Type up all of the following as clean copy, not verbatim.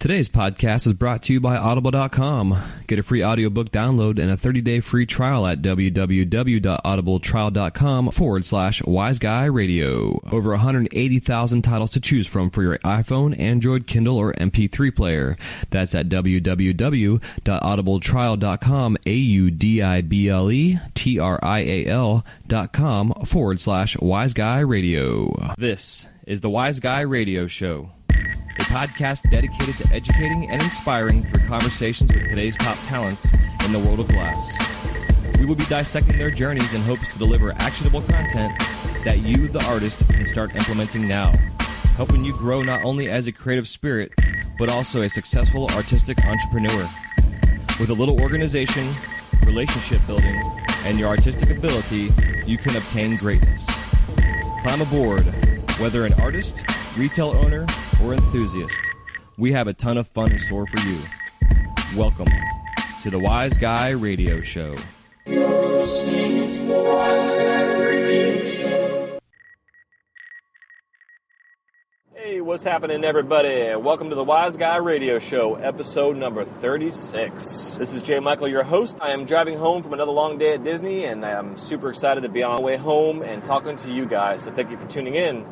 Today's podcast is brought to you by Audible.com. Get a free audiobook download and a 30-day free trial at www.audibletrial.com/WiseGuyRadio. Over 180,000 titles to choose from for your iPhone, Android, Kindle, or MP3 player. That's at www.audibletrial.com, AUDIBLETRIAL.com/WiseGuyRadio. This is the Wise Guy Radio Show, a podcast dedicated to educating and inspiring through conversations with today's top talents in the world of glass. We will be dissecting their journeys in hopes to deliver actionable content that you, the artist, can start implementing now, helping you grow not only as a creative spirit, but also a successful artistic entrepreneur. With a little organization, relationship building, and your artistic ability, you can obtain greatness. Climb aboard, whether an artist, retail owner, or enthusiast. We have a ton of fun in store for you. Welcome to the Wise Guy Radio Show. Hey, what's happening, everybody? Welcome to the Wise Guy Radio Show, episode number 36. This is J.Michael, your host. I am driving home from another long day at Disney, and I'm super excited to be on my way home and talking to you guys, so thank you for tuning in.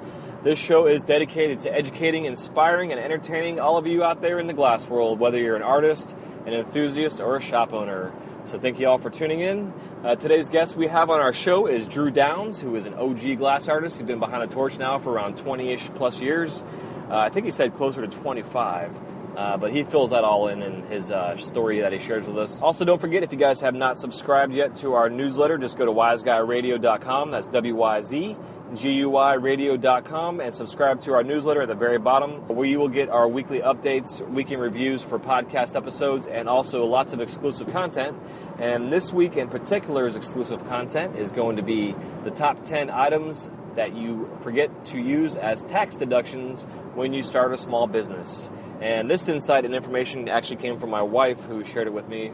This show is dedicated to educating, inspiring, and entertaining all of you out there in the glass world, whether you're an artist, an enthusiast, or a shop owner. So thank you all for tuning in. Today's guest we have on our show is Drue Downs, who is an OG glass artist. He's been behind the torch now for around 20-ish plus years. I think he said closer to 25. But he fills that all in his story that he shares with us. Also, don't forget, if you guys have not subscribed yet to our newsletter, just go to wiseguyradio.com. That's WYZGUYradio.com, and subscribe to our newsletter at the very bottom, where you will get our weekly updates, weekend reviews for podcast episodes, and also lots of exclusive content. And this week in particular's exclusive content is going to be the top 10 items that you forget to use as tax deductions when you start a small business. And this insight and information actually came from my wife, who shared it with me.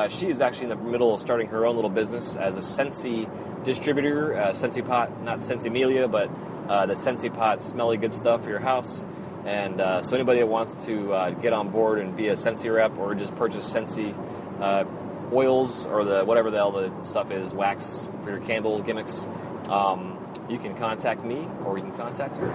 She is actually in the middle of starting her own little business as a Scentsy distributor, Scentsy Pot, not Scentsy Melia, but the Scentsy Pot, smelly good stuff for your house. And so anybody that wants to get on board and be a Scentsy rep, or just purchase Scentsy oils, or the whatever the hell the stuff is, wax for your candles, gimmicks, you can contact me, or you can contact her.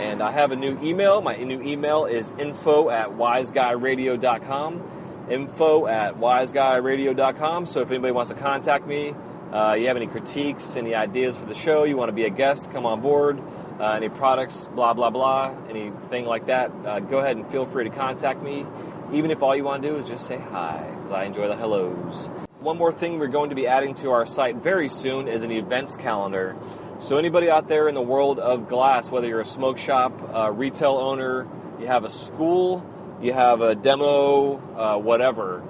And I have a new email. My new email is info@wiseguyradio.com. info@wiseguyradio.com. So if anybody wants to contact me, you have any critiques, any ideas for the show, you want to be a guest, come on board, any products, blah, blah, blah, anything like that, go ahead and feel free to contact me, even if all you want to do is just say hi, because I enjoy the hellos. One more thing we're going to be adding to our site very soon is an events calendar. So anybody out there in the world of glass, whether you're a smoke shop, a retail owner, you have a school, you have a demo, whatever,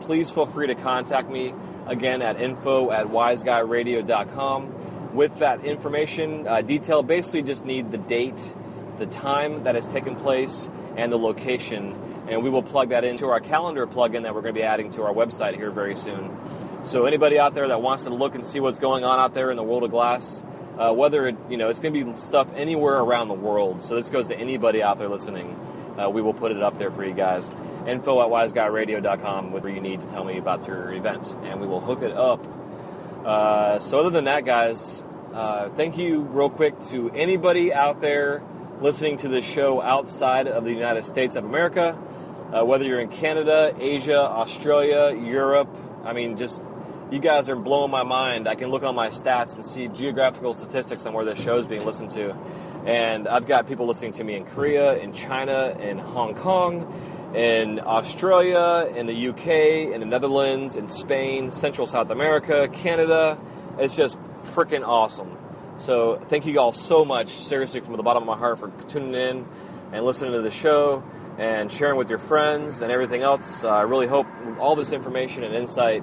please feel free to contact me, again, at info@wiseguyradio.com. With that information detail, basically just need the date, the time that has taken place, and the location, and we will plug that into our calendar plugin that we're going to be adding to our website here very soon. So anybody out there that wants to look and see what's going on out there in the world of glass, whether it's going to be stuff anywhere around the world, so this goes to anybody out there listening, we will put it up there for you guys. info@wiseguyradio.com, whatever you need to tell me about your event, and we will hook it up. So other than that, guys, thank you real quick to anybody out there listening to this show outside of the United States of America, whether you're in Canada, Asia, Australia, Europe. I mean, just you guys are blowing my mind. I can look on my stats and see geographical statistics on where this show is being listened to. And I've got people listening to me in Korea, in China, in Hong Kong, in Australia, in the UK, in the Netherlands, in Spain, Central South America, Canada. It's just freaking awesome. So thank you all so much, seriously, from the bottom of my heart, for tuning in and listening to the show and sharing with your friends and everything else. I really hope all this information and insight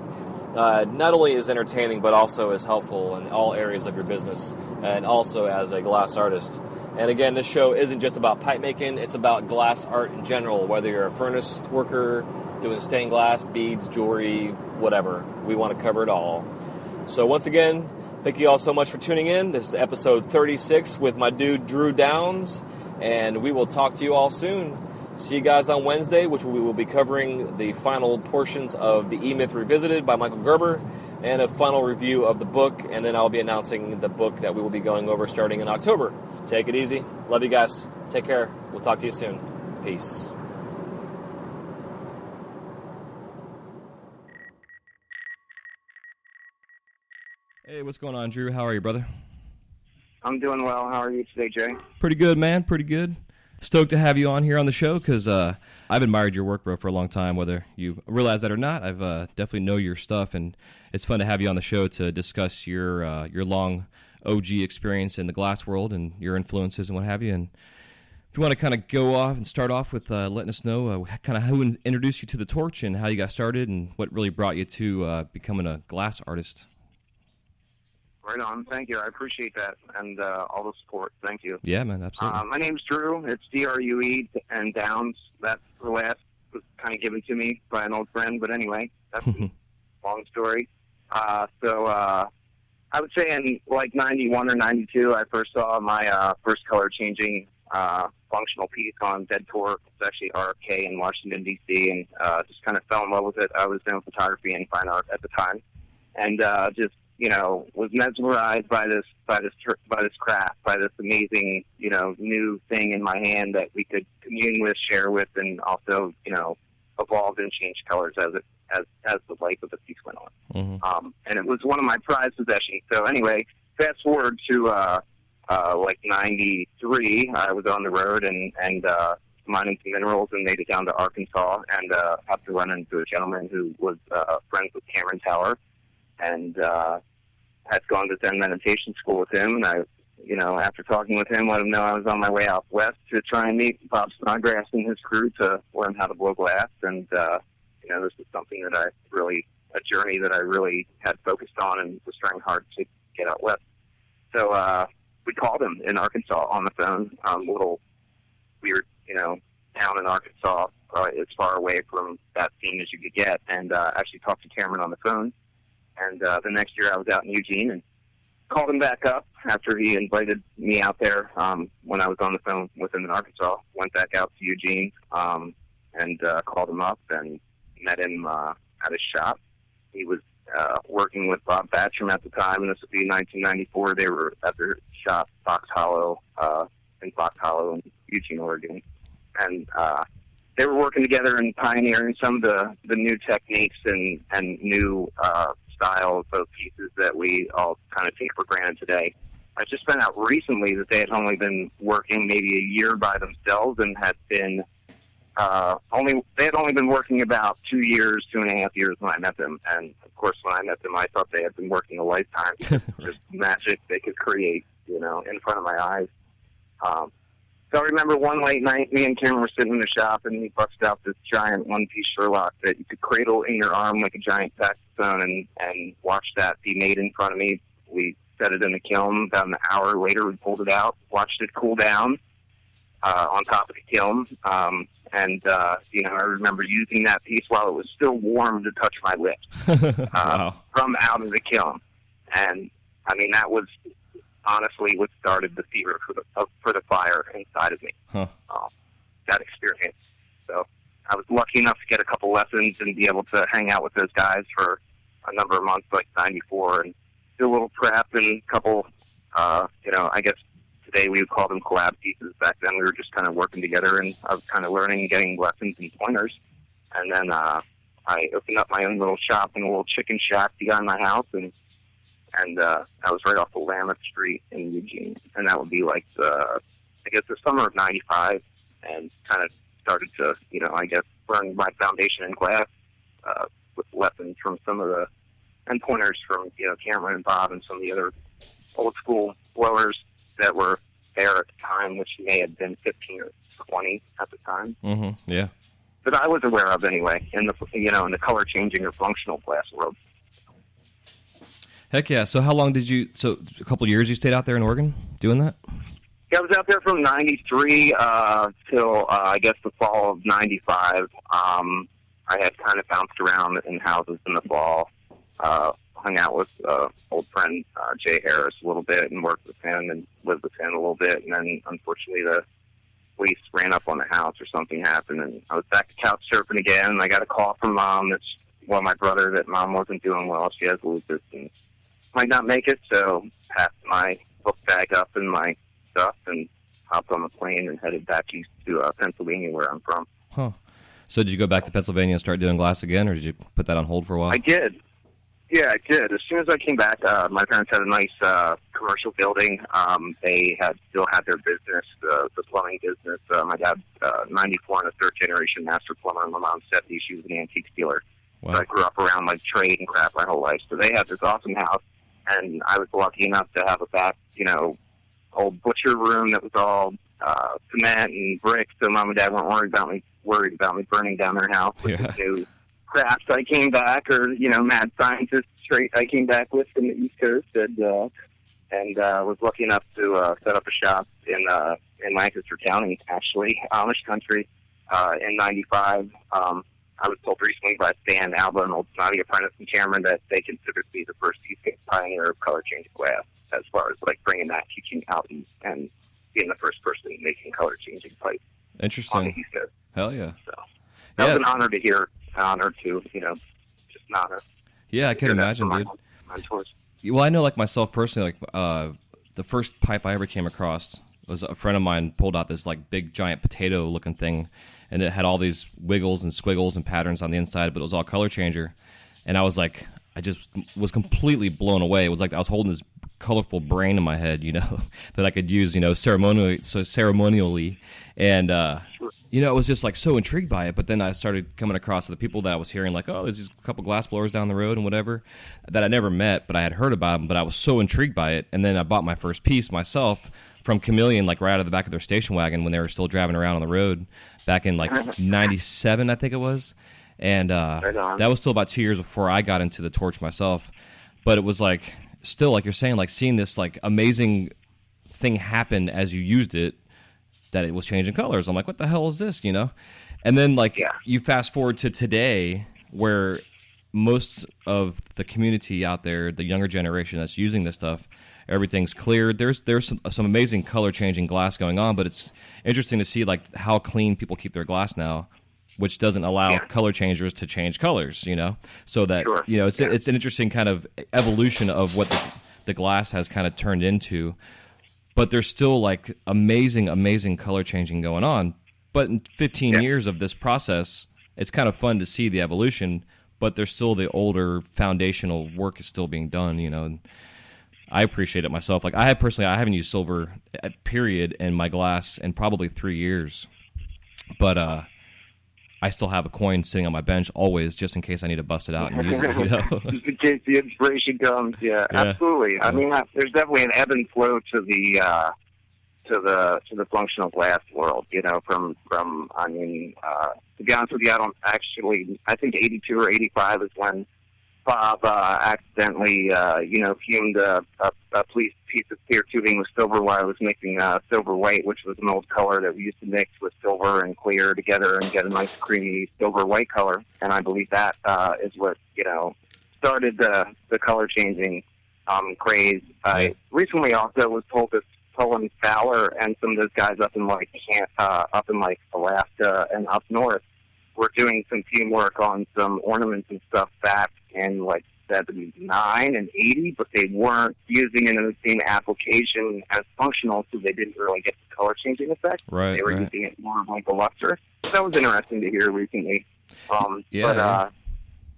not only is entertaining, but also is helpful in all areas of your business, and also as a glass artist. And again, this show isn't just about pipe making, it's about glass art in general, whether you're a furnace worker, doing stained glass, beads, jewelry, whatever. We want to cover it all. So once again, thank you all so much for tuning in. This is episode 36 with my dude Drue Downs, and we will talk to you all soon. See you guys on Wednesday, which we will be covering the final portions of the E-Myth Revisited by Michael Gerber and a final review of the book, and then I'll be announcing the book that we will be going over starting in October. Take it easy. Love you guys. Take care. We'll talk to you soon. Peace. Hey, what's going on, Drew? How are you, brother? I'm doing well. How are you today, Jay? Pretty good, man. Pretty good. Stoked to have you on here on the show because I've admired your work, bro, for a long time. Whether you realize that or not, I've definitely know your stuff, and it's fun to have you on the show to discuss your long OG experience in the glass world and your influences and what have you. And if you want to kind of go off and start off with letting us know kind of who introduced you to the torch and how you got started and what really brought you to becoming a glass artist. Right on. Thank you. I appreciate that and all the support. Thank you. Yeah, man, absolutely. My name's Drew. It's Drue and Downs. That last was kind of given to me by an old friend, but anyway, that's a long story. So I would say in like 91 or 92, I first saw my first color changing functional piece on Dead Torque. It's actually RFK in Washington, D.C., and just kind of fell in love with it. I was doing photography and fine art at the time, and just was mesmerized by this craft, by this amazing, new thing in my hand that we could commune with, share with, and also, evolve and change colors as the life of the piece went on. Mm-hmm. And it was one of my prized possessions. So anyway, fast forward to like 93, I was on the road and mining some minerals and made it down to Arkansas and happened to run into a gentleman who was friends with Cameron Tower. And had gone to Zen meditation school with him, and I, after talking with him, let him know I was on my way out west to try and meet Bob Snodgrass and his crew to learn how to blow glass. And this is something that a journey that I really had focused on and was trying hard to get out west. So we called him in Arkansas on the phone, little weird, town in Arkansas, as far away from that scene as you could get, and actually talked to Cameron on the phone. And the next year I was out in Eugene and called him back up after he invited me out there when I was on the phone with him in Arkansas. Went back out to Eugene and called him up and met him at his shop. He was working with Bob Batcham at the time, and this would be 1994. They were at their shop, Fox Hollow, in Eugene, Oregon. And they were working together and pioneering some of the new techniques and new styles of pieces that we all kind of take for granted today. I just found out recently that they had only been working maybe a year by themselves and had been they had only been working about 2.5 years when I met them. And of course, when I met them, I thought they had been working a lifetime. Just magic they could create, in front of my eyes. So I remember one late night, me and Cameron were sitting in the shop, and he busted out this giant one-piece Sherlock that you could cradle in your arm like a giant saxophone and watch that be made in front of me. We set it in the kiln. About an hour later, we pulled it out, watched it cool down on top of the kiln. I remember using that piece while it was still warm to touch my lips wow. from out of the kiln. And, that was honestly what started the fever for the fire inside of me. Huh. That experience. So I was lucky enough to get a couple lessons and be able to hang out with those guys for a number of months, like 94, and do a little prep and a couple, I guess today we would call them collab pieces. Back then we were just kind of working together, and I was kind of learning and getting lessons and pointers. And then I opened up my own little shop in a little chicken shack behind my house, and I was right off the Lameth Street in Eugene. And that would be like the summer of 95, and kind of started to, learn my foundation in glass with lessons from some of the, and pointers from, Cameron and Bob and some of the other old school blowers that were there at the time, which may have been 15 or 20 at the time. Mm-hmm. Yeah. That I was aware of anyway, in the color changing or functional glass world. Heck yeah. So how long so a couple of years you stayed out there in Oregon doing that? Yeah, I was out there from 93 till, I guess, the fall of 95. I had kind of bounced around in houses in the fall, hung out with old friend Jay Harris a little bit and worked with him and lived with him a little bit. And then, unfortunately, police ran up on the house or something happened, and I was back to couch surfing again, and I got a call from Mom my brother that Mom wasn't doing well. She has lupus and might not make it, so packed my book bag up and my stuff and hopped on the plane and headed back east to Pennsylvania, where I'm from. Huh. So did you go back to Pennsylvania and start doing glass again, or did you put that on hold for a while? I did. Yeah, I did. As soon as I came back, my parents had a nice commercial building. They still had their business, the plumbing business. My dad, 94 and a third-generation master plumber. My mom's 70. She was an antique dealer. Wow. So I grew up around like trade and crap my whole life. So they had this awesome house, and I was lucky enough to have a back, old butcher room that was all cement and bricks. So Mom and Dad weren't worried about me burning down their house with the new crafts I came back, or mad scientist trait I came back with from the East Coast, and was lucky enough to set up a shop in Lancaster County, actually, Amish country, in '95. I was told recently by Stan Alba, an old snotty apprentice in Cameron, that they considered me the first East Coast pioneer of color changing glass, as far as like bringing that teaching out and being the first person making color changing pipe. Interesting. On the East Coast. Hell yeah. So that was an honor to hear. An honor to, just an honor. Yeah, I can imagine, dude. Well, I know, like, myself personally, like, the first pipe I ever came across was a friend of mine pulled out this, like, big, giant potato-looking thing, and it had all these wiggles and squiggles and patterns on the inside, but it was all color changer. And I was like, I just was completely blown away. It was like I was holding this colorful brain in my head, that I could use, ceremonially. And, it was just like so intrigued by it. But then I started coming across the people that I was hearing like, oh, there's these couple glass blowers down the road and whatever that I never met, but I had heard about them, but I was so intrigued by it. And then I bought my first piece myself from Chameleon, like right out of the back of their station wagon when they were still driving around on the road back in like 97, I think it was. And that was still about 2 years before I got into the torch myself. But it was like, still, like you're saying, like seeing this like amazing thing happen as you used it, that it was changing colors. I'm like, what the hell is this, And then like you fast forward to today, where most of the community out there, the younger generation that's using this stuff, everything's clear. There's some amazing color changing glass going on, but it's interesting to see like how clean people keep their glass now, which doesn't allow color changers to change colors, so that it's an interesting kind of evolution of what the glass has kind of turned into. But there's still like amazing color changing going on. But in 15 years of this process, it's kind of fun to see the evolution, but there's still the older foundational work is still being done, and I appreciate it myself. Like I haven't used silver period in my glass in probably 3 years. But I still have a coin sitting on my bench always, just in case I need to bust it out and use it. Just in case the inspiration comes. Yeah, absolutely. I mean, there's definitely an ebb and flow to the functional glass world. From to be honest with you, I think 82 or 85 is when Bob accidentally, fumed a piece of clear tubing with silver while I was mixing silver white, which was an old color that we used to mix with silver and clear together and get a nice creamy silver white color. And I believe that is what, started the color changing craze. I recently also was told that Cullen Fowler and some of those guys up in Alaska and up north were doing some teamwork on some ornaments and stuff back in like 79 and 80, but they weren't using it in the same application as functional, so they didn't really get the color changing effect. Right. They were using it more like a luster. So that was interesting to hear recently.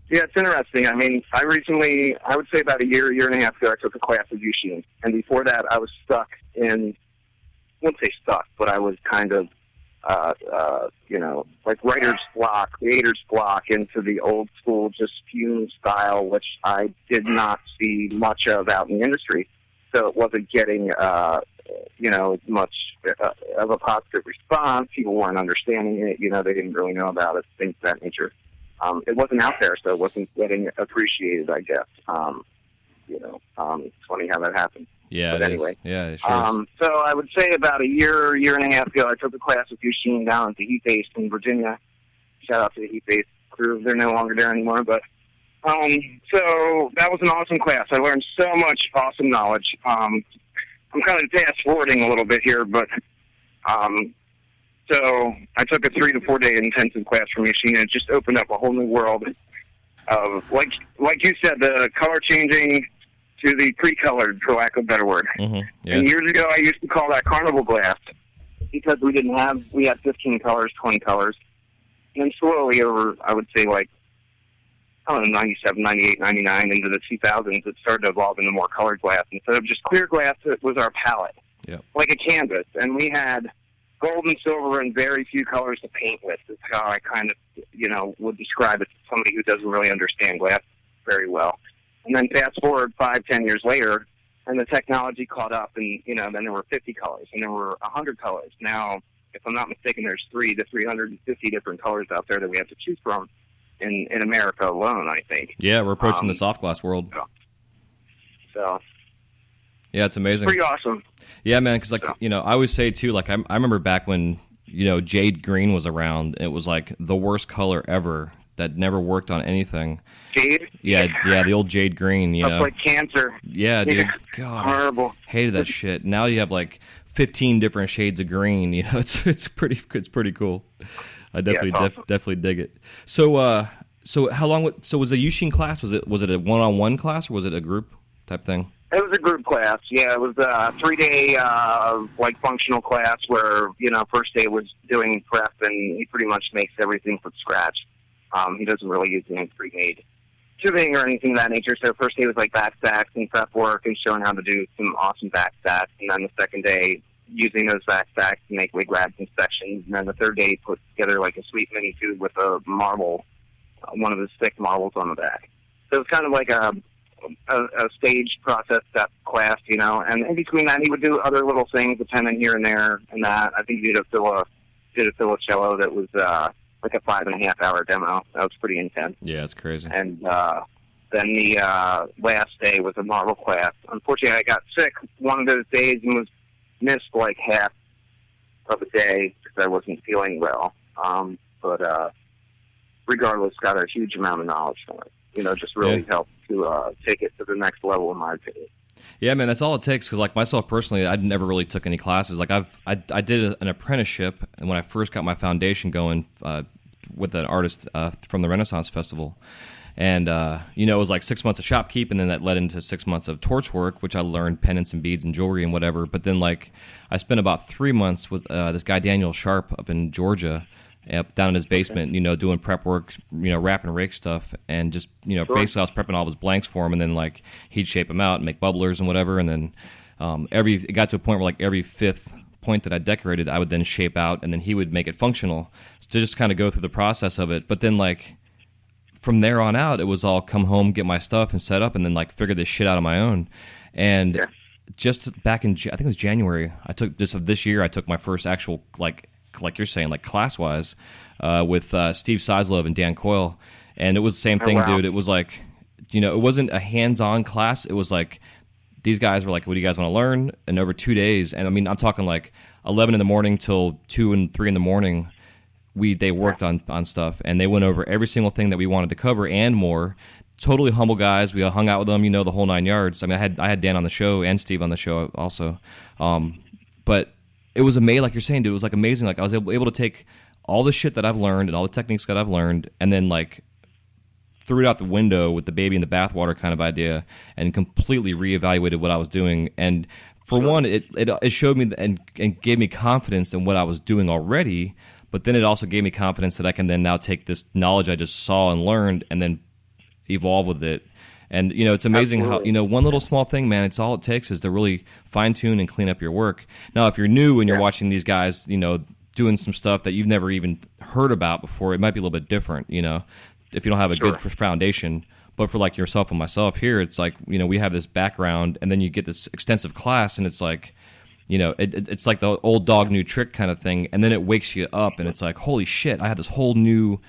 It's interesting. I mean, I would say about a year and a half ago, I took a class of Yushin, and before that, I was stuck in, I wouldn't say stuck, but I was kind of like writer's block, creator's block into the old school, just fume style, which I did not see much of out in the industry. So it wasn't getting, much of a positive response. People weren't understanding it. They didn't really know about it, things of that nature. It wasn't out there, so it wasn't getting appreciated, I guess. It's funny how that happened. Yeah, but anyway. It sure is. So I would say about a year and a half ago, I took a class with Yushin down at the Heat Base in Virginia. Shout out to the Heat Base crew. They're no longer there anymore, but so that was an awesome class. I learned so much awesome knowledge. I'm kind of fast forwarding a little bit here, but So I took a 3 to 4 day intensive class from Machine, and it just opened up a whole new world of, like you said, the color changing to the pre-colored, for lack of a better word. Mm-hmm. Yeah. And years ago, I used to call that carnival glass because we had 15 colors, 20 colors. And then slowly over, I would say, like, I don't know, 97, 98, 99, into the 2000s, it started to evolve into more colored glass. Instead of just clear glass, it was our palette, like a canvas. And we had gold and silver and very few colors to paint with. Is how I kind of, would describe it to somebody who doesn't really understand glass very well. And then fast forward 5, 10 years later, and the technology caught up, and, then there were 50 colors, and there were 100 colors. Now, if I'm not mistaken, there's 300 to 350 different colors out there that we have to choose from in America alone, I think. Yeah, we're approaching the soft glass world. So yeah, it's amazing. Pretty awesome. Yeah, man, because, I always say, too, like, I remember back when, jade green was around, it was, like, the worst color ever that never worked on anything. Jade? Yeah, the old jade green, That's like cancer. Yeah, dude. God, horrible. I hated that shit. Now you have, like, 15 different shades of green, it's pretty cool. I definitely dig it. So how long? So was the Yushin class? Was it a one-on-one class or was it a group type thing? It was a group class. Yeah, it was a 3-day like functional class where first day was doing prep, and he pretty much makes everything from scratch. He doesn't really use any pre-made tubing or anything of that nature. So first day was like back stacks and prep work and showing how to do some awesome back stacks, and then the second day using those back stacks to make wig labs and sections, and then the third day put together like a sweet mini tube with a marble, one of the thick marbles on the back. So it was kind of like a stage process step class, and in between that he would do other little things depending here and there and that. I think he did a Filocello that was like a 5.5 hour demo. That was pretty intense. Yeah, it's crazy. And then the last day was a marble class. Unfortunately, I got sick one of those days and was missed like half of a day because I wasn't feeling well. But regardless, got a huge amount of knowledge from it. Just really helped to take it to the next level, in my opinion. Yeah, man, that's all it takes. Because, like, myself personally, I never really took any classes. Like, I did an apprenticeship, and when I first got my foundation going with an artist from the Renaissance Festival, and it was like 6 months of shopkeep, and then that led into 6 months of torch work, which I learned pendants and beads and jewelry and whatever. But then, like, I spent about 3 months with this guy Daniel Sharp up in Georgia, down in his basement, doing prep work, wrap and rake stuff, and just, basically I was prepping all his blanks for him, and then, like, he'd shape them out and make bubblers and whatever, and then it got to a point where, like, every fifth point that I decorated, I would then shape out, and then he would make it functional to just kind of go through the process of it. But then, like, from there on out, it was all come home, get my stuff, and set up, and then, like, figure this shit out on my own. And just back in, I think it was January, this year, I took my first actual, like you're saying, like, class-wise, with Steve Sislove and Dan Coyle. And it was the same thing, dude. It was like, it wasn't a hands-on class. It was like, these guys were like, what do you guys want to learn? And over 2 days, and I mean, I'm talking like 11 in the morning till 2 and 3 in the morning, they worked on stuff, and they went over every single thing that we wanted to cover and more. Totally humble guys. We hung out with them, the whole 9 yards. I mean, I had Dan on the show and Steve on the show also. But it was amazing, like you're saying, dude. It was like amazing. Like I was able to take all the shit that I've learned and all the techniques that I've learned, and then like threw it out the window with the baby in the bathwater kind of idea, and completely reevaluated what I was doing. And for one, it showed me and gave me confidence in what I was doing already. But then it also gave me confidence that I can then now take this knowledge I just saw and learned, and then evolve with it. And, it's amazing how, one little small thing, man, it's all it takes is to really fine-tune and clean up your work. Now, if you're new and you're watching these guys, doing some stuff that you've never even heard about before, it might be a little bit different, if you don't have a good foundation. But for, like, yourself and myself here, it's like, we have this background, and then you get this extensive class, and it's like, it's like the old dog, new trick kind of thing, and then it wakes you up, and it's like, holy shit, I have this whole new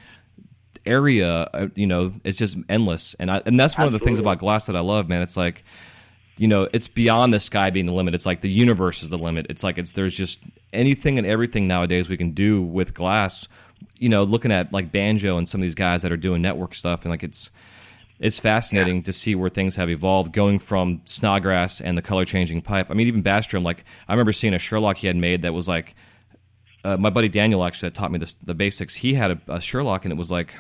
area, it's just endless. And that's one of the things about glass that I love, man. It's like, it's beyond the sky being the limit. It's like the universe is the limit. It's like there's just anything and everything nowadays we can do with glass. Looking at like Banjo and some of these guys that are doing network stuff, and like it's fascinating to see where things have evolved, going from Snodgrass and the color changing pipe. I mean, even Bastrom, like I remember seeing a Sherlock he had made that was like my buddy Daniel actually taught me the basics. He had a Sherlock, and it was like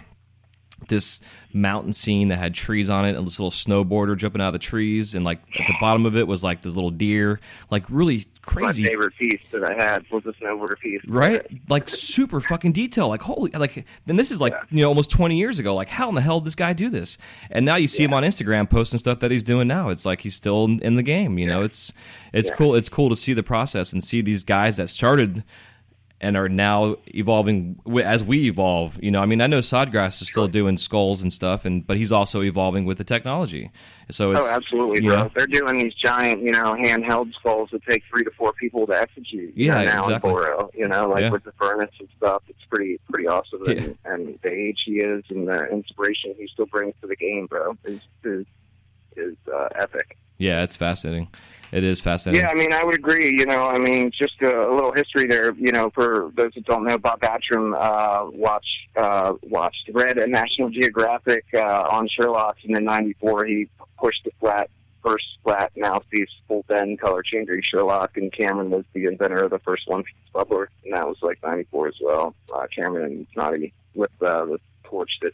this mountain scene that had trees on it, and this little snowboarder jumping out of the trees, and like at the bottom of it was like this little deer, like really crazy. My favorite piece that I had was the snowboarder piece. Right? Like super fucking detail. Like holy, like, and this is like, almost 20 years ago. Like how in the hell did this guy do this? And now you see him on Instagram posting stuff that he's doing now. It's like he's still in the game, you know? It's cool. It's cool to see the process and see these guys that started and are now evolving as we evolve. You know, I mean, I know Sodgrass is still doing skulls and stuff, but he's also evolving with the technology. So it's, absolutely, bro. They're doing these giant, handheld skulls that take 3 to 4 people to execute. Yeah, now exactly. in Boro, with the furnace and stuff. It's pretty awesome. Yeah. And the age he is and the inspiration he still brings to the game, bro, is epic. Yeah, it's fascinating. It is fascinating. Yeah, I mean, I would agree. Just a little history there. For those that don't know, Bob Batcham read a National Geographic on Sherlock, and in '94 he pushed the first flat mouthpiece full bend color changer Sherlock, and Cameron was the inventor of the first one-piece bubbler, and that was like '94 as well. Cameron and Snotty with the torch that.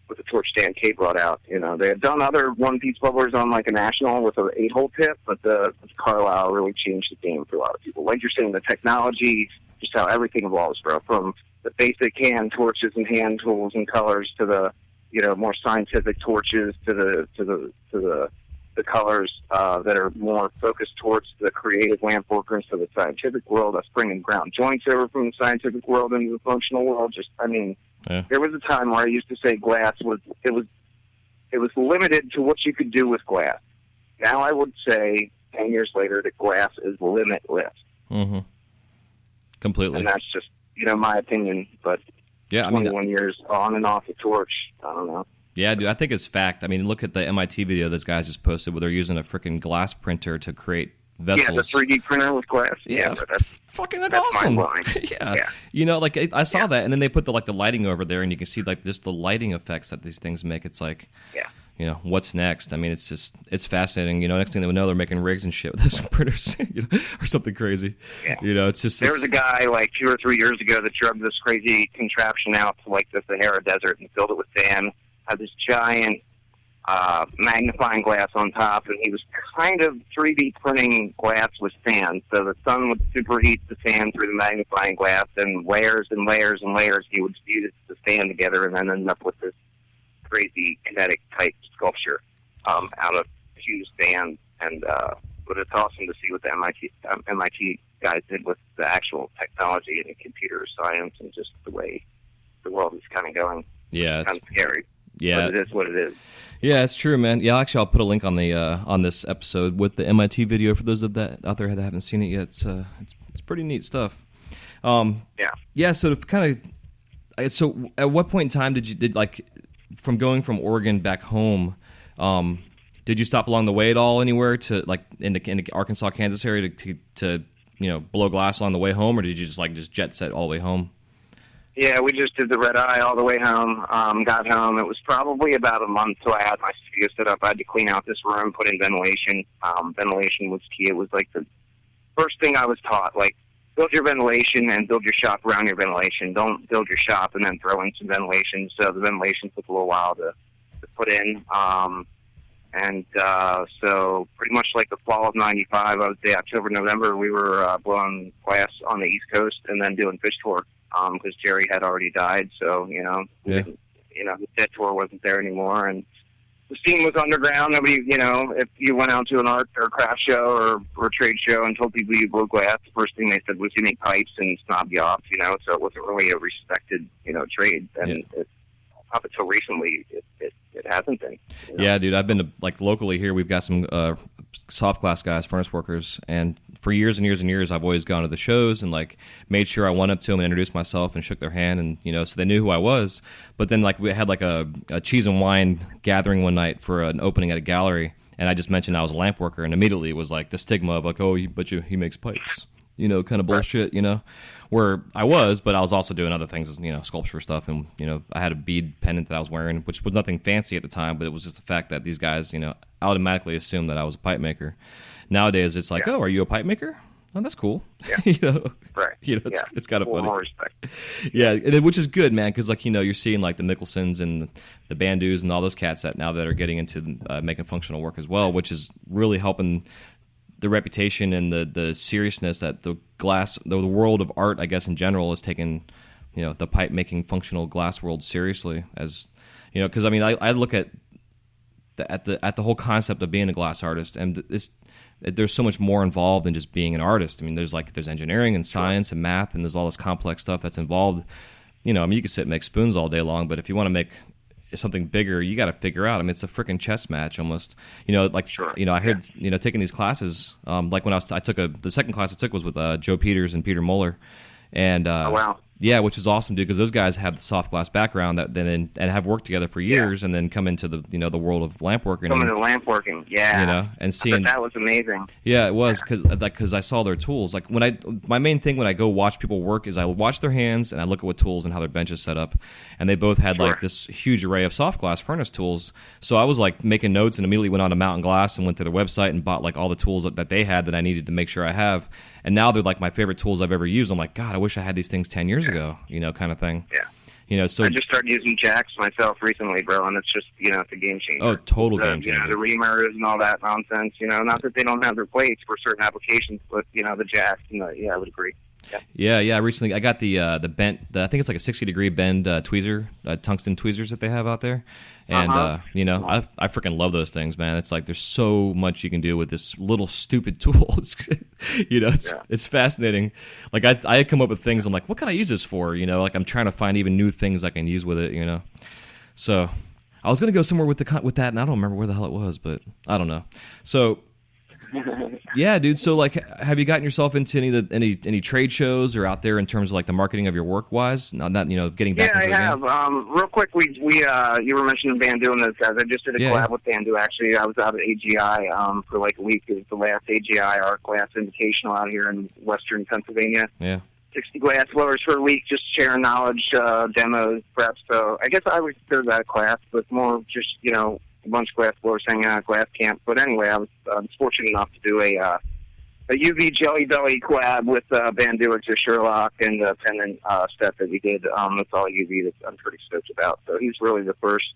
With the torch Dan K brought out, they had done other one-piece bubblers on like a national with an 8-hole tip, but the Carlisle really changed the game for a lot of people. Like you're saying, the technology, just how everything evolves, bro. From the basic hand torches and hand tools and colors to the, more scientific torches to the colors that are more focused towards the creative lamp workers to the scientific world. Us bringing ground joints over from the scientific world into the functional world. There was a time where I used to say glass was limited to what you could do with glass. Now I would say 10 years later that glass is limitless. Mm-hmm. Completely. And that's just my opinion. But 21 years on and off the torch, I don't know. Yeah, dude, I think it's fact. I mean, look at the MIT video this guys just posted where they're using a freaking glass printer to create vessels. Yeah, the 3D printer with glass. Yeah, but that's awesome. Yeah. Like I saw that, and then they put the lighting over there, and you can see like just the lighting effects that these things make. It's like, what's next? I mean, it's fascinating. Next thing they know, they're making rigs and shit with those printers, or something crazy. Yeah. It's just there was a guy like 2 or 3 years ago that drug this crazy contraption out to like the Sahara Desert and filled it with sand. Had this giant magnifying glass on top, and he was kind of 3D printing glass with sand. So the sun would superheat the sand through the magnifying glass, and layers and layers and layers, he would fuse the sand together and then end up with this crazy kinetic type sculpture out of fused sand. And but it's awesome to see what the MIT guys did with the actual technology and the computer science and just the way the world is kind of going. Yeah, it's kind of scary. Yeah, but it is what it is. Yeah, it's true, man. Yeah, actually, I'll put a link on the on this episode with the MIT video for those of that out there that haven't seen it yet. It's pretty neat stuff. Yeah. So to kind of, so at what point in time did like from going from Oregon back home? Did you stop along the way at all anywhere to like in the Arkansas, Kansas area to blow glass along the way home, or did you just jet set all the way home? Yeah, we just did the red eye all the way home. Got home. It was probably about a month till I had my studio set up. I had to clean out this room, put in ventilation. Ventilation was key. It was like the first thing I was taught. Like, build your ventilation and build your shop around your ventilation. Don't build your shop and then throw in some ventilation. So the ventilation took a little while to put in. So pretty much like the fall of '95, I would say October, November, we were blowing glass on the East Coast and then doing fish tour. Because Jerry had already died, so the dead tour wasn't there anymore, and the scene was underground. Nobody, if you went out to an art or craft show or trade show and told people you blew glass, the first thing they said was you make pipes and snob you off, so it wasn't really a respected, trade. And up until recently, it hasn't been. Yeah, dude, I've been to locally here. We've got some soft glass guys, furnace workers, and for years and years and years, I've always gone to the shows and made sure I went up to them and introduced myself and shook their hand, and so they knew who I was. But then we had a cheese and wine gathering one night for an opening at a gallery, and I just mentioned I was a lamp worker, and immediately it was the stigma of he makes pipes, kind of bullshit, where I was, but I was also doing other things, sculpture stuff, and I had a bead pendant that I was wearing, which was nothing fancy at the time, but it was just the fact that these guys, automatically assumed that I was a pipe maker. Nowadays, it's oh, are you a pipe maker? Oh, that's cool. Yeah. Right. It's kind of funny. More respect. Yeah, which is good, man, because you're seeing like the Mickelsons and the Bandus and all those cats that are getting into making functional work as well, which is really helping the reputation and the seriousness that the world of art, I guess in general, is taking the pipe making functional glass world seriously. As because I look at the whole concept of being a glass artist, and there's so much more involved than just being an artist. I mean, there's engineering and science and math, and there's all this complex stuff that's involved. You can sit and make spoons all day long, but if you want to make something bigger, you got to figure out. I mean, it's a freaking chess match almost. I heard taking these classes. Like when I took the second class I took was with Joe Peters and Peter Muller, and oh, wow. Yeah, which is awesome, dude, because those guys have the soft glass background and have worked together for years, and then come into the the world of lamp working. Come into lamp working, yeah. And seeing that was amazing. Yeah, it was because I saw their tools. Like my main thing when I go watch people work is I watch their hands and I look at what tools and how their bench is set up, and they both had like this huge array of soft glass furnace tools. So I was like making notes and immediately went on to Mountain Glass and went to their website and bought like all the tools that they had that I needed to make sure I have. And now they're like my favorite tools I've ever used. I'm like, God, I wish I had these things 10 years ago, kind of thing. Yeah. So I just started using jacks myself recently, bro, and it's just, it's a game changer. Oh, total game changer. The reamers and all that nonsense, not that they don't have their plates for certain applications, but, the jacks, I would agree. Yeah. Recently, I got the bent. I think it's like a 60-degree bend tweezer, tungsten tweezers that they have out there, and I freaking love those things, man. It's like there's so much you can do with this little stupid tool. It's fascinating. Like I come up with things. I'm like, what can I use this for? Like I'm trying to find even new things I can use with it. So I was gonna go somewhere with that, and I don't remember where the hell it was, but I don't know. So. Yeah, dude. So, like, have you gotten yourself into any trade shows or out there in terms of like the marketing of your work wise? Not getting back into it. Yeah, I have. Real quick, you were mentioning Bandu and those guys. I just did a collab with Bandu. Actually, I was out at AGI for like a week. It was the last AGI Art Glass Invitational out here in Western Pennsylvania. Yeah. 60 glass blowers for a week, just sharing knowledge, demos, prep. So I guess I would consider that a class, but more just a bunch of glass blowers hanging out at glass camp. But anyway, I was fortunate enough to do a UV Jelly Belly collab with Bandu to Sherlock and the pendant step that we did. That's all UV that I'm pretty stoked about. So he's really the first,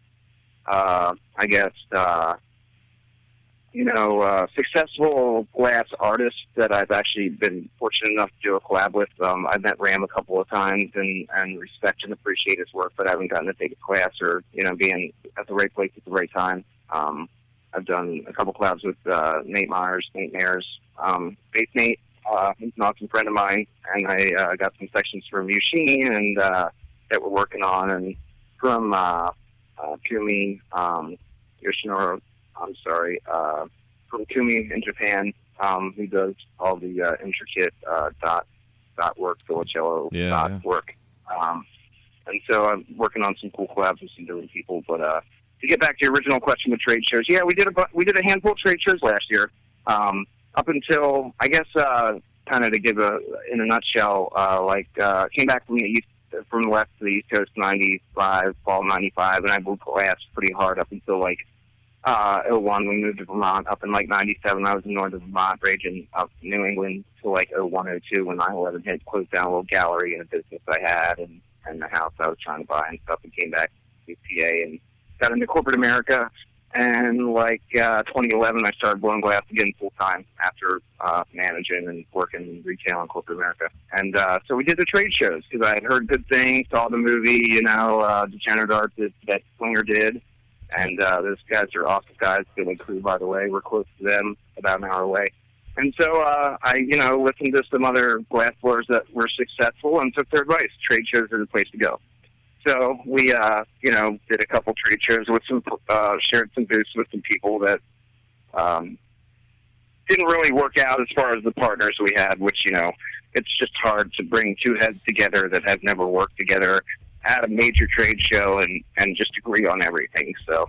successful glass artist that I've actually been fortunate enough to do a collab with. I've met Ram a couple of times and respect and appreciate his work, but I haven't gotten to take a class or, being at the right place at the right time. I've done a couple collabs with Nate Mayers, Faith Nate. He's an awesome friend of mine, and I got some sections from Yushin and that we're working on, and from Kumi, Yoshinoro, from Kumi in Japan, who does all the intricate dot work, Filicello dot work. And so I'm working on some cool collabs with some different people. But to get back to your original question with trade shows, we did a handful of trade shows last year. Up until, I guess, kind of to give in a nutshell, came back from the west to the East Coast fall 95, and I moved glass pretty hard up until 01. We moved to Vermont. Up in 97, I was in northern Vermont, raging up New England to 01, 02 when 9/11 had closed down a little gallery and a business I had and the house I was trying to buy and stuff, and came back to PA and got into corporate America. And 2011, I started blowing glass again full time after managing and working in retail and corporate America. And so we did the trade shows because I had heard good things, saw the movie, Degenerate Art that Slinger did. And those guys are awesome guys. Good crew, by the way. We're close to them, about an hour away. And so I listened to some other glass blowers that were successful and took their advice. Trade shows are the place to go. So we, did a couple trade shows with shared some booths with some people that didn't really work out as far as the partners we had, which, it's just hard to bring two heads together that have never worked together at a major trade show and just agree on everything. So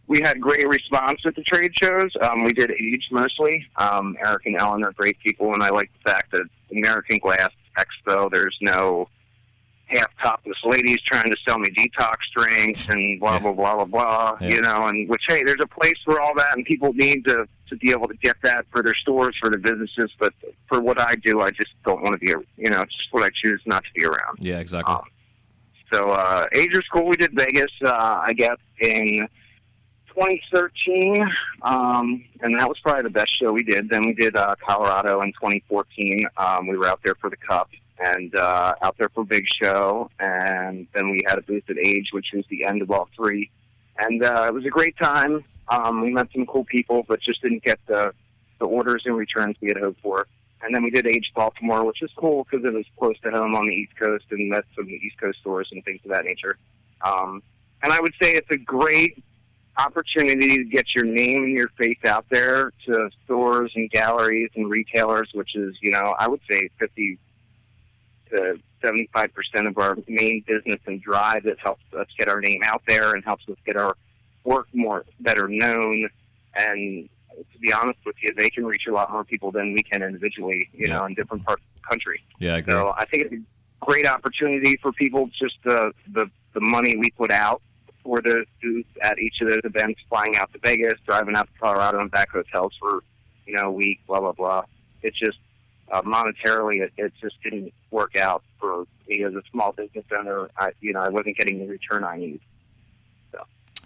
we had great response at the trade shows. We did Age mostly. Eric and Ellen are great people, and I like the fact that American Glass Expo, there's no half topless ladies trying to sell me detox drinks and blah, blah, blah, blah, blah, you know, and which, hey, there's a place for all that, and people need to be able to get that for their stores, for their businesses, but for what I do, I just don't want to be, you know, it's just what I choose not to be around. Yeah, exactly. So Ager School, we did Vegas, I guess, in 2013, and that was probably the best show we did. Then we did Colorado in 2014. We were out there for the Cup and out there for Big Show, and then we had a booth at Age, which was the end of all three. And it was a great time. We met some cool people, but just didn't get the orders and returns we had hoped for. And then we did Age Baltimore, which was cool because it was close to home on the East Coast and met some East Coast stores and things of that nature. And I would say it's a great opportunity to get your name and your face out there to stores and galleries and retailers, which is, you know, I would say 50 to 75% of our main business and drive that helps us get our name out there and helps us get our work better known. And to be honest with you, they can reach a lot more people than we can individually, you know, in different parts of the country. Yeah, I agree. So I think it's a great opportunity for people, just the money we put out for the booths at each of those events, flying out to Vegas, driving out to Colorado and back hotels for, you know, a week, blah, blah, blah. It's just monetarily, it just didn't work out for me as a small business owner. I wasn't getting the return I need. So.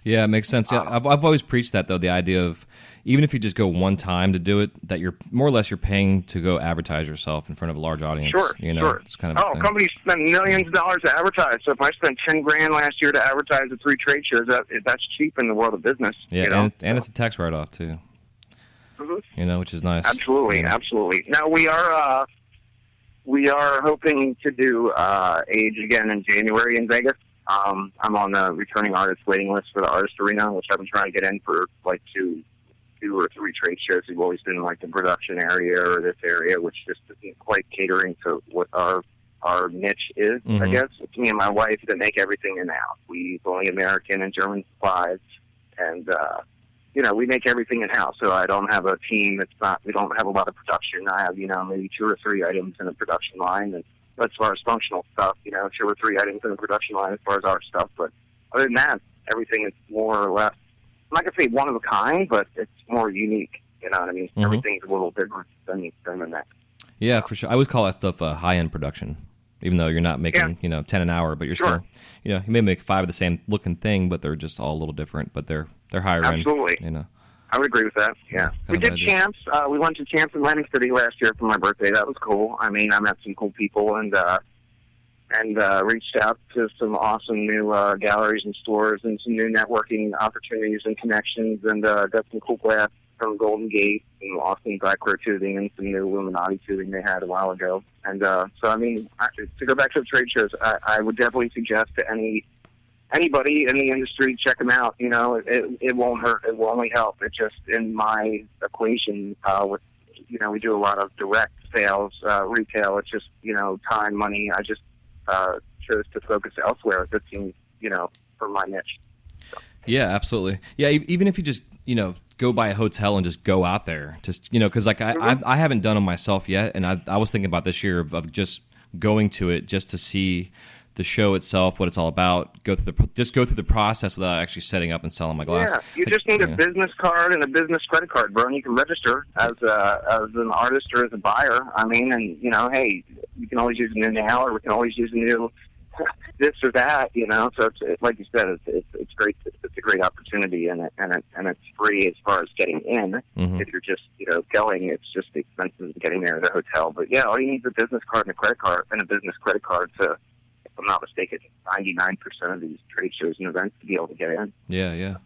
Yeah, it makes sense. Yeah, I've always preached that, though, the idea of even if you just go one time to do it, that you're more or less you're paying to go advertise yourself in front of a large audience. Sure, you know, sure. It's kind of companies spend millions of dollars to advertise. So if I spent $10,000 last year to advertise at 3 trade shows, that's cheap in the world of business. Yeah, you know? and it's a tax write-off too. Mm-hmm. You know, which is nice. Absolutely, you know? absolutely. Now we are hoping to do Age again in January in Vegas. I'm on the returning artist waiting list for the Artist Arena, which I've been trying to get in for like two or three trade shows. We've always been in like the production area or this area, which just isn't quite catering to what our niche is, I guess. It's me and my wife that make everything in-house. We use only American and German supplies, and, you know, we make everything in-house. So I don't have a team we don't have a lot of production. I have, you know, maybe 2 or 3 items in a production line, and as far as functional stuff, you know, 2 or 3 items in the production line as far as art stuff. But other than that, everything is more or less, I'm not going to say one of a kind, but it's more unique. You know what I mean? Everything's a little different than that. Yeah, for sure. I always call that stuff high-end production, even though you're not making, you know, 10 an hour, but you're still, you know, you may make 5 of the same looking thing, but they're just all a little different, but they're higher end. Absolutely. You know. I would agree with that, yeah. We did Champs. We went to Champs in Atlantic City last year for my birthday. That was cool. I mean, I met some cool people and reached out to some awesome new galleries and stores and some new networking opportunities and connections, and got some cool glass from Golden Gate and Austin Black Crow tubing and some new Illuminati tubing they had a while ago. And so, I mean, to go back to the trade shows, I would definitely suggest to anybody in the industry, check them out. You know, it won't hurt. It will only help. It just, in my equation, with, you know, we do a lot of direct sales, retail. It's just, you know, time, money. I just chose to focus elsewhere. That seems, you know, for my niche. So. Yeah, absolutely. Yeah, even if you just, you know, go by a hotel and just go out there, just, you know, because like I haven't done them myself yet, and I was thinking about this year of just going to it just to see the show itself, what it's all about. Go through the process without actually setting up and selling my glass. Yeah, you just need a business card and a business credit card, bro, and you can register as an artist or as a buyer. I mean, and you know, hey, you can always use a new nail, or we can always use a new this or that. You know, so it's like you said, it's great. It's a great opportunity, and it's free as far as getting in. If you're just, you know, going, it's just the expenses of getting there at the hotel. But yeah, all you need is a business card and a credit card and a business credit card to, if I'm not mistaken, 99% of these trade shows and events to be able to get in. Yeah.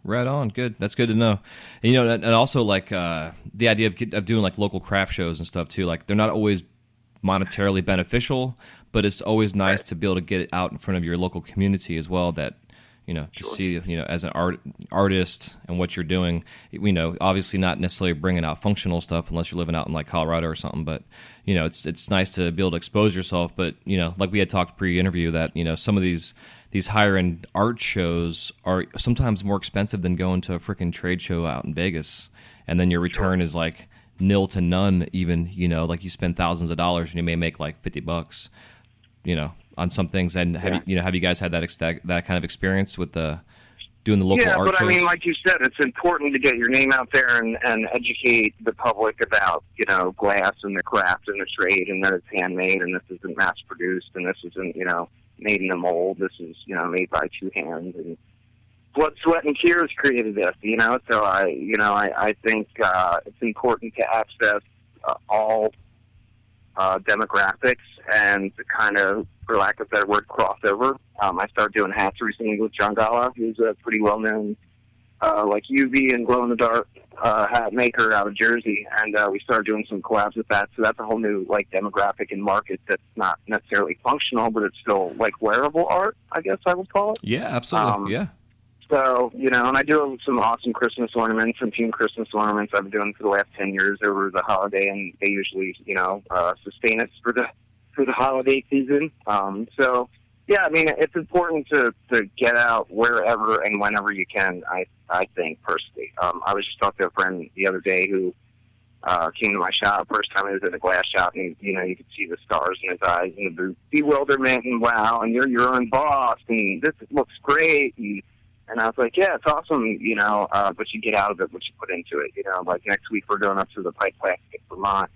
Right on. Good. That's good to know. And, you know, and also like the idea of doing like local craft shows and stuff too. Like they're not always monetarily beneficial, but it's always nice to be able to get it out in front of your local community as well. That, you know, to see, you know, as an artist and what you're doing, you know, obviously not necessarily bringing out functional stuff unless you're living out in like Colorado or something, but, you know, it's nice to be able to expose yourself. But, you know, like we had talked pre-interview that, you know, some of these higher end art shows are sometimes more expensive than going to a freaking trade show out in Vegas. And then your return is like nil to none even, you know, like you spend thousands of dollars and you may make like $50. on some things. And have you guys had that kind of experience with doing the local art shows? Yeah, but I mean, like you said, it's important to get your name out there and educate the public about, glass and the craft and the trade, and that it's handmade, and this isn't mass-produced, and this isn't, made in a mold. This is, made by two hands, and blood, sweat, and tears created this, So I think it's important to access all demographics and the kind of, for lack of a better word, crossover. I started doing hats recently with John Gala, who's a pretty well-known UV and glow-in-the-dark hat maker out of Jersey, and we started doing some collabs with that. So that's a whole new demographic and market that's not necessarily functional, but it's still wearable art, I guess I would call it. Yeah, absolutely. Yeah. So, and I do some awesome Christmas ornaments, some themed Christmas ornaments I've been doing for the last 10 years over the holiday, and they usually, sustain us for the holiday season. So, yeah, I mean, it's important to get out wherever and whenever you can, I think, personally. I was just talking to a friend the other day who came to my shop, first time he was in a glass shop, and, you could see the stars in his eyes and the bewilderment and wow, and you're embossed, and this looks great, and I was like, yeah, it's awesome, but you get out of it what you put into it. Next week we're going up to the Pipe Plastic in Vermont,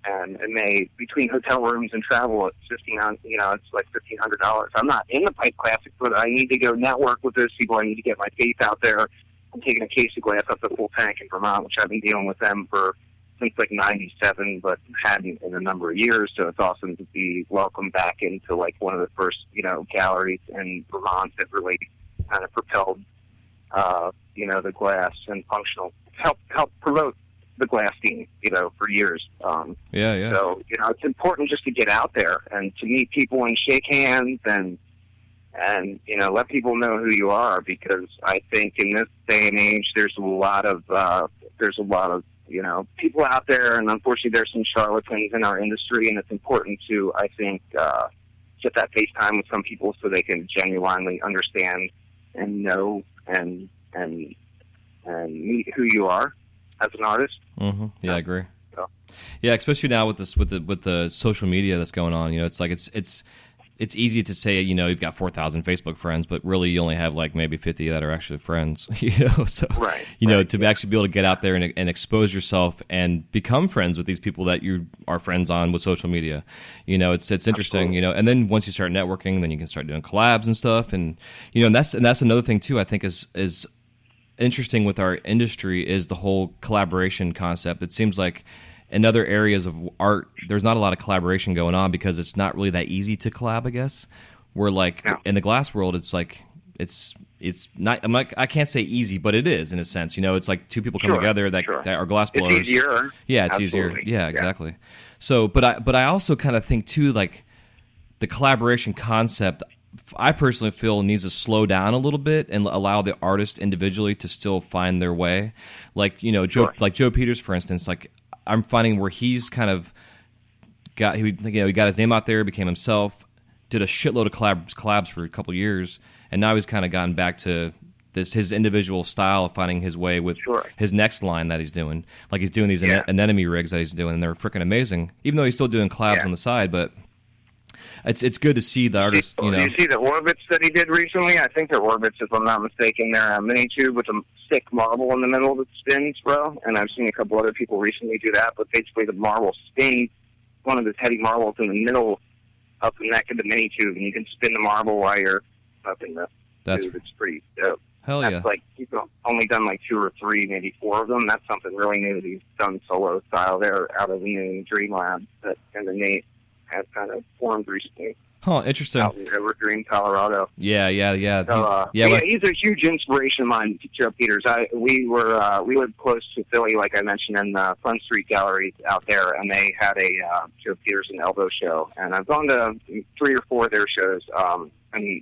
and in May, between hotel rooms and travel, it's it's like $1,500. I'm not in the Pipe Classic, but I need to go network with those people. I need to get my face out there. I'm taking a case of glass up the full tank in Vermont, which I've been dealing with them since 97, but hadn't in a number of years. So it's awesome to be welcomed back into one of the first, galleries in Vermont that really kind of propelled, the glass and help promote the glass scene, for years. Yeah. So, it's important just to get out there and to meet people and shake hands and let people know who you are, because I think in this day and age, there's a lot of people out there, and unfortunately there's some charlatans in our industry, and it's important to, I think, get that face time with some people so they can genuinely understand and know and meet who you are as an artist. Mm-hmm. Yeah, I agree. So. Yeah, especially now with the social media that's going on. It's easy to say, you've got 4,000 Facebook friends, but really you only have maybe 50 that are actually friends. So right. To actually be able to get out there and expose yourself and become friends with these people that you are friends on with social media. It's interesting. Absolutely. And then once you start networking, then you can start doing collabs and stuff, and and that's another thing too. I think is interesting with our industry is the whole collaboration concept. It seems like in other areas of art, there's not a lot of collaboration going on because it's not really that easy to collab, I guess. Where in the glass world, it's not. I can't say easy, but it is in a sense. It's like two people come together that are glass blowers. It's easier. Yeah, it's Absolutely. easier. Yeah, exactly. Yeah. So, but I also kind of think too, the collaboration concept, I personally feel needs to slow down a little bit and allow the artist individually to still find their way. Joe Peters, for instance, I'm finding where he's kind of he got his name out there, became himself, did a shitload of collabs for a couple of years, and now he's kind of gotten back to his individual style of finding his way with his next line that he's doing. He's doing these anemone rigs that he's doing, and they're freaking amazing. Even though he's still doing collabs on the side, but it's good to see the artist. Do you see the orbits that he did recently? I think they're orbits, if I'm not mistaken. They're a mini tube with a thick marble in the middle that spins, bro. And I've seen a couple other people recently do that. But basically, the marble spins one of the heavy marbles in the middle of the neck of the mini tube, and you can spin the marble while you're up in the tube. It's pretty dope. Hell yeah! That's he's only done 2 or 3, maybe 4 of them. That's something really new that he's done solo style there out of the new Dream Lab that and the Nate has kind of formed recently. Huh, interesting. Out in Evergreen, Colorado. Yeah. So, he's a huge inspiration of mine, Joe Peters. We lived close to Philly, like I mentioned, in the Front Street Gallery out there, and they had a Joe Peters and Elbow show. And I've gone to 3 or 4 of their shows.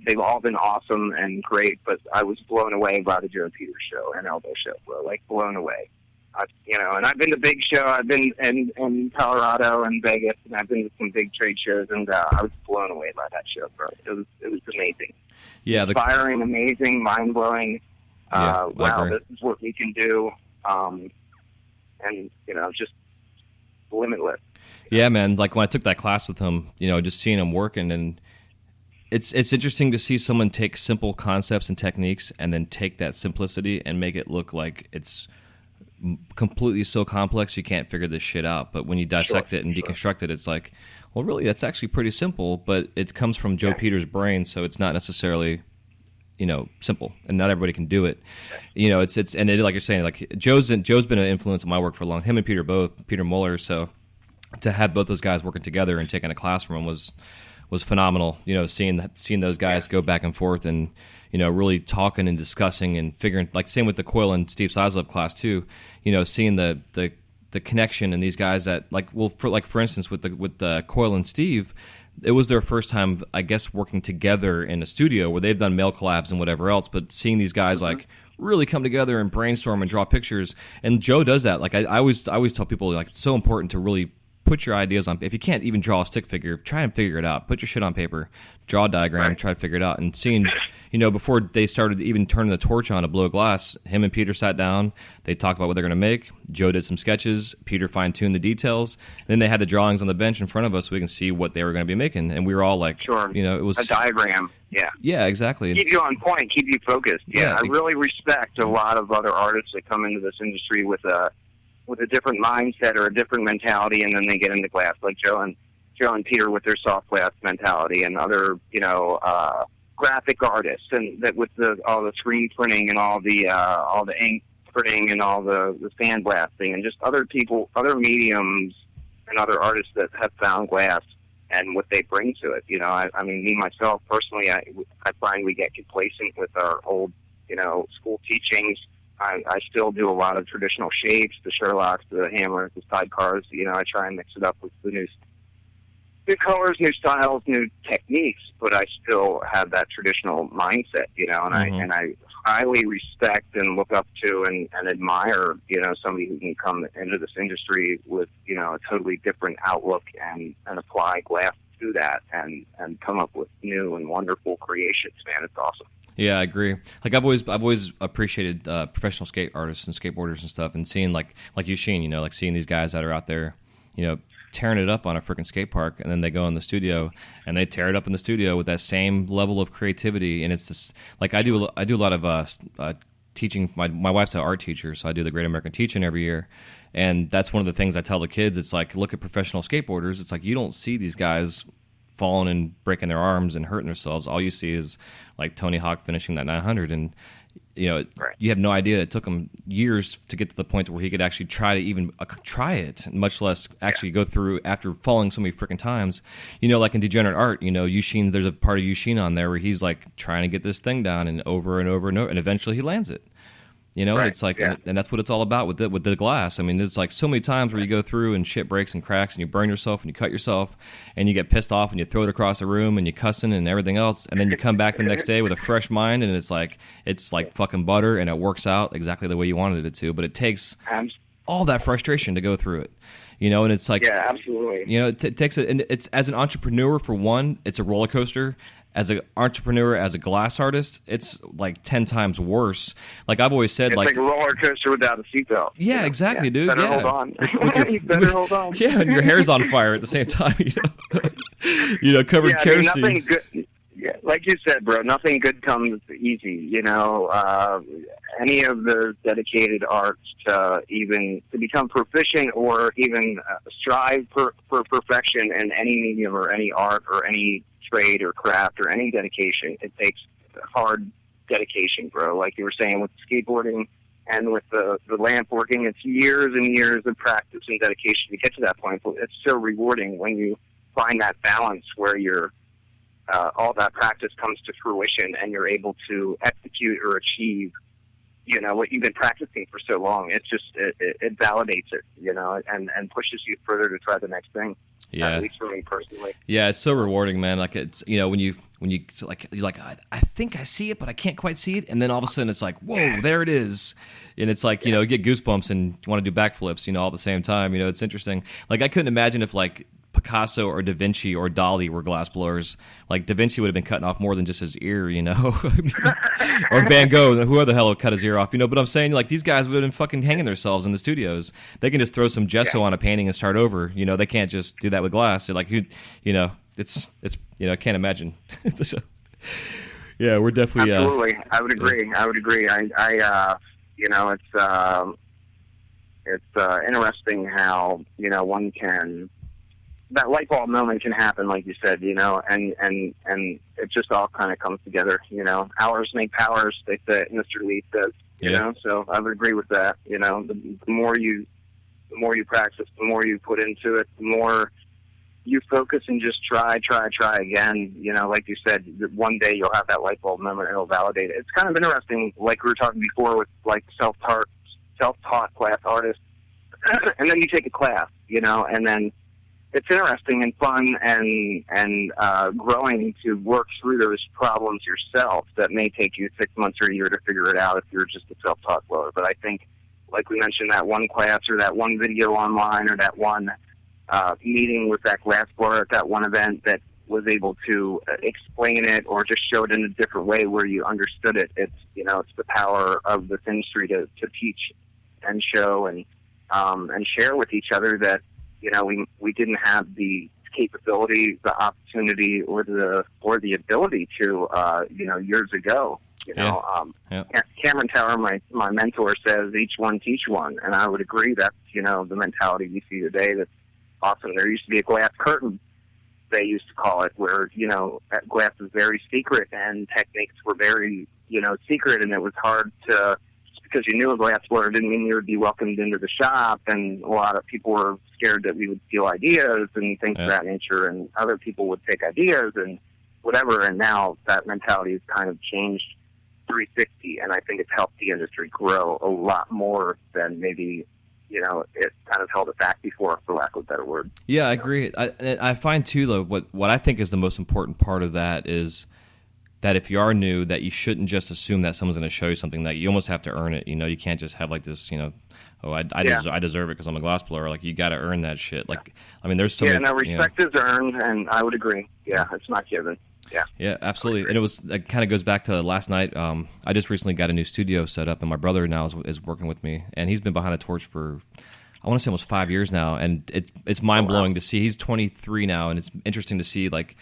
They've all been awesome and great, but I was blown away by the Joe Peters show and Elbow show, bro. Blown away. And I've been to big show. I've been in Colorado and Vegas, and I've been to some big trade shows, and I was blown away by that show, bro. It was amazing. Yeah, inspiring, amazing, mind blowing. Wow, this is what we can do, and just limitless. Yeah, man. When I took that class with him, just seeing him working, and it's interesting to see someone take simple concepts and techniques and then take that simplicity and make it look like it's completely so complex you can't figure this shit out. But when you dissect it and deconstruct it, it's like, well, really, that's actually pretty simple, but it comes from Joe Peters' brain, so it's not necessarily, simple, and not everybody can do it. And like you're saying, like Joe's been an influence on my work for a long. Him and Peter Muller. So to have both those guys working together and taking a class from him was phenomenal. Seeing those guys go back and forth and really talking and discussing and figuring. Like same with the Coyle and Steve Sizlove class too. Seeing the connection and these guys that for instance with the Coyle and Steve, it was their first time, I guess, working together in a studio where they've done mail collabs and whatever else, but seeing these guys like really come together and brainstorm and draw pictures. And Joe does that. Like I always tell people, like, it's so important to really put your ideas on. If you can't even draw a stick figure, try and figure it out. Put your shit on paper, draw a diagram, try to figure it out. And seeing, before they started even turning the torch on to blow glass, him and Peter sat down. They talked about what they're going to make. Joe did some sketches. Peter fine-tuned the details. And then they had the drawings on the bench in front of us so we can see what they were going to be making. And we were all like, it was a diagram. Yeah. Yeah, exactly. Keep you on point, keep you focused. Yeah, I really respect a lot of other artists that come into this industry with a different mindset or a different mentality, and then they get into glass, like Joe and Peter with their soft glass mentality, and other graphic artists, and that with all the screen printing and all the ink printing and all the sandblasting, and just other people, other mediums, and other artists that have found glass and what they bring to it. I mean, me myself personally, I find we get complacent with our old school teachings. I still do a lot of traditional shapes, the Sherlocks, the hammers, the sidecars. I try and mix it up with the new colors, new styles, new techniques, but I still have that traditional mindset, and I highly respect and look up to and admire, somebody who can come into this industry with, a totally different outlook and apply glass to that and come up with new and wonderful creations, man. It's awesome. Yeah, I agree. Like I've always appreciated professional skate artists and skateboarders and stuff, and seeing like you, Sheen, like seeing these guys that are out there, tearing it up on a freaking skate park, and then they go in the studio and they tear it up in the studio with that same level of creativity. And it's just like I do a lot of teaching. My wife's an art teacher, so I do the Great American Teach-In every year, and that's one of the things I tell the kids. It's like, look at professional skateboarders. It's like you don't see these guys falling and breaking their arms and hurting themselves. All you see is like Tony Hawk finishing that 900, and you have no idea it took him years to get to the point where he could actually try to even try it, much less actually go through after falling so many freaking times. Like in Degenerate Art, Eugene, there's a part of Eugene on there where he's like trying to get this thing down and over and over and over, and eventually he lands it. It's like, and that's what it's all about with the glass. I mean, it's like so many times where you go through and shit breaks and cracks and you burn yourself and you cut yourself and you get pissed off and you throw it across the room and you cussing and everything else, and then you come back the next day with a fresh mind and it's like fucking butter, and it works out exactly the way you wanted it to. But it takes all that frustration to go through it. And it's like, yeah, absolutely. It takes it, and it's, as an entrepreneur, for one, it's a roller coaster. As an entrepreneur, as a glass artist, it's like 10 times worse. Like I've always said, it's like a roller coaster without a seatbelt. Yeah, exactly, dude. Better hold on. You better hold on. Yeah, and your hair's on fire at the same time. Covered in kerosene. Nothing good. Yeah, like you said, bro. Nothing good comes easy. Any of the dedicated arts to become proficient or even strive for perfection in any medium or any art or any trade or craft or any dedication, it takes hard dedication, bro. Like you were saying with skateboarding and with the lamp working, it's years and years of practice and dedication to get to that point. But it's so rewarding when you find that balance where all that practice comes to fruition and you're able to execute or achieve what you've been practicing for so long. It's just it validates it, and pushes you further to try the next thing. Yeah, at least for me personally. Yeah, it's so rewarding, man. Like it's when you like you're like, I think I see it, but I can't quite see it, and then all of a sudden it's like, whoa, there it is, and it's like you get goosebumps and you want to do backflips, all at the same time. It's interesting. Like I couldn't imagine if like Picasso or Da Vinci or Dali were glass blowers. Like Da Vinci would have been cutting off more than just his ear, or Van Gogh, whoever the hell would cut his ear off, But I'm saying, like, these guys would have been fucking hanging themselves in the studios. They can just throw some gesso on a painting and start over. They can't just do that with glass. They're like, it's I can't imagine. So, yeah, we're definitely absolutely. I would agree. It's interesting how one can, that light bulb moment can happen, like you said, and it just all kind of comes together. Hours make powers, they say, Mr. Lee says. So I would agree with that. The more you practice, the more you put into it, the more you focus and just try again. Like you said, one day you'll have that light bulb moment and it'll validate it. It's kind of interesting, like we were talking before with like self-taught class artists, and then you take a class, and then it's interesting and fun and growing to work through those problems yourself that may take you 6 months or a year to figure it out if you're just a self-taught blower. But I think, like we mentioned, that one class or that one video online or that one meeting with that glass blower at that one event that was able to explain it or just show it in a different way where you understood it. It's the power of this industry to teach and show and share with each other that we didn't have the capability, the opportunity, or the ability to years ago. Cameron Tower, my mentor, says each one teach one, and I would agree. That's the mentality we see today. That's awesome. There used to be a glass curtain, they used to call it, where glass was very secret and techniques were very secret, and it was hard to, just because you knew a glass blower didn't mean you would be welcomed into the shop, and a lot of people were scared that we would steal ideas and things of that nature, and other people would take ideas and whatever. And now that mentality has kind of changed 360, and I think it's helped the industry grow a lot more than maybe it kind of held it back before, for lack of a better word. Yeah, I agree. I find too, though, what I think is the most important part of that is that if you are new, that you shouldn't just assume that someone's going to show you something, that you almost have to earn it. You can't just have like this, I deserve it because I'm a glass blower. Like, you got to earn that shit. Like, I mean, there's so many, respect is earned, and I would agree. Yeah, it's not given. Yeah, absolutely. And it kind of goes back to last night. I just recently got a new studio set up, and my brother now is working with me, and he's been behind the torch for, I want to say, almost 5 years now, and it's mind blowing to see. He's 23 now, and it's interesting to see like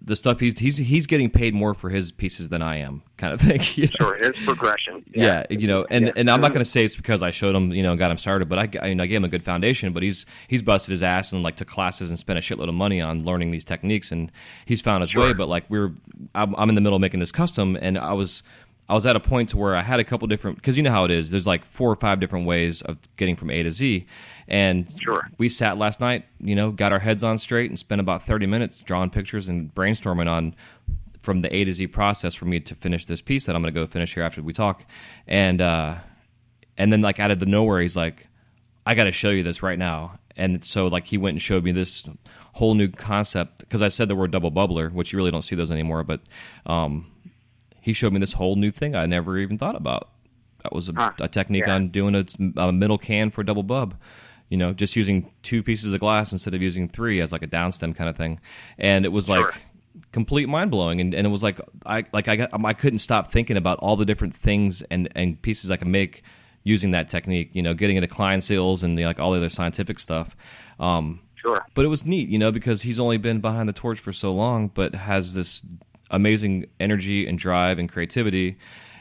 the stuff he's getting paid more for his pieces than I am, kind of thing. Sure, his progression. Yeah, and I'm not going to say it's because I showed him, got him started, but I gave him a good foundation. But he's busted his ass and like took classes and spent a shitload of money on learning these techniques, and he's found his way. But like I'm in the middle of making this custom, and I was at a point to where I had a couple different, because you know how it is. There's like 4 or 5 different ways of getting from A to Z. And we sat last night, got our heads on straight and spent about 30 minutes drawing pictures and brainstorming on from the A to Z process for me to finish this piece that I'm going to go finish here after we talk. And then like out of the nowhere, he's like, I got to show you this right now. And so like he went and showed me this whole new concept, because I said the word double bubbler, which you really don't see those anymore, but he showed me this whole new thing I never even thought about. That was a technique on doing a middle can for a double bub. Just using 2 pieces of glass instead of using 3 as like a downstem kind of thing. And it was like complete mind blowing. And it was like I couldn't stop thinking about all the different things and pieces I could make using that technique. Getting into Klein seals and like all the other scientific stuff. But it was neat, because he's only been behind the torch for so long, but has this amazing energy and drive and creativity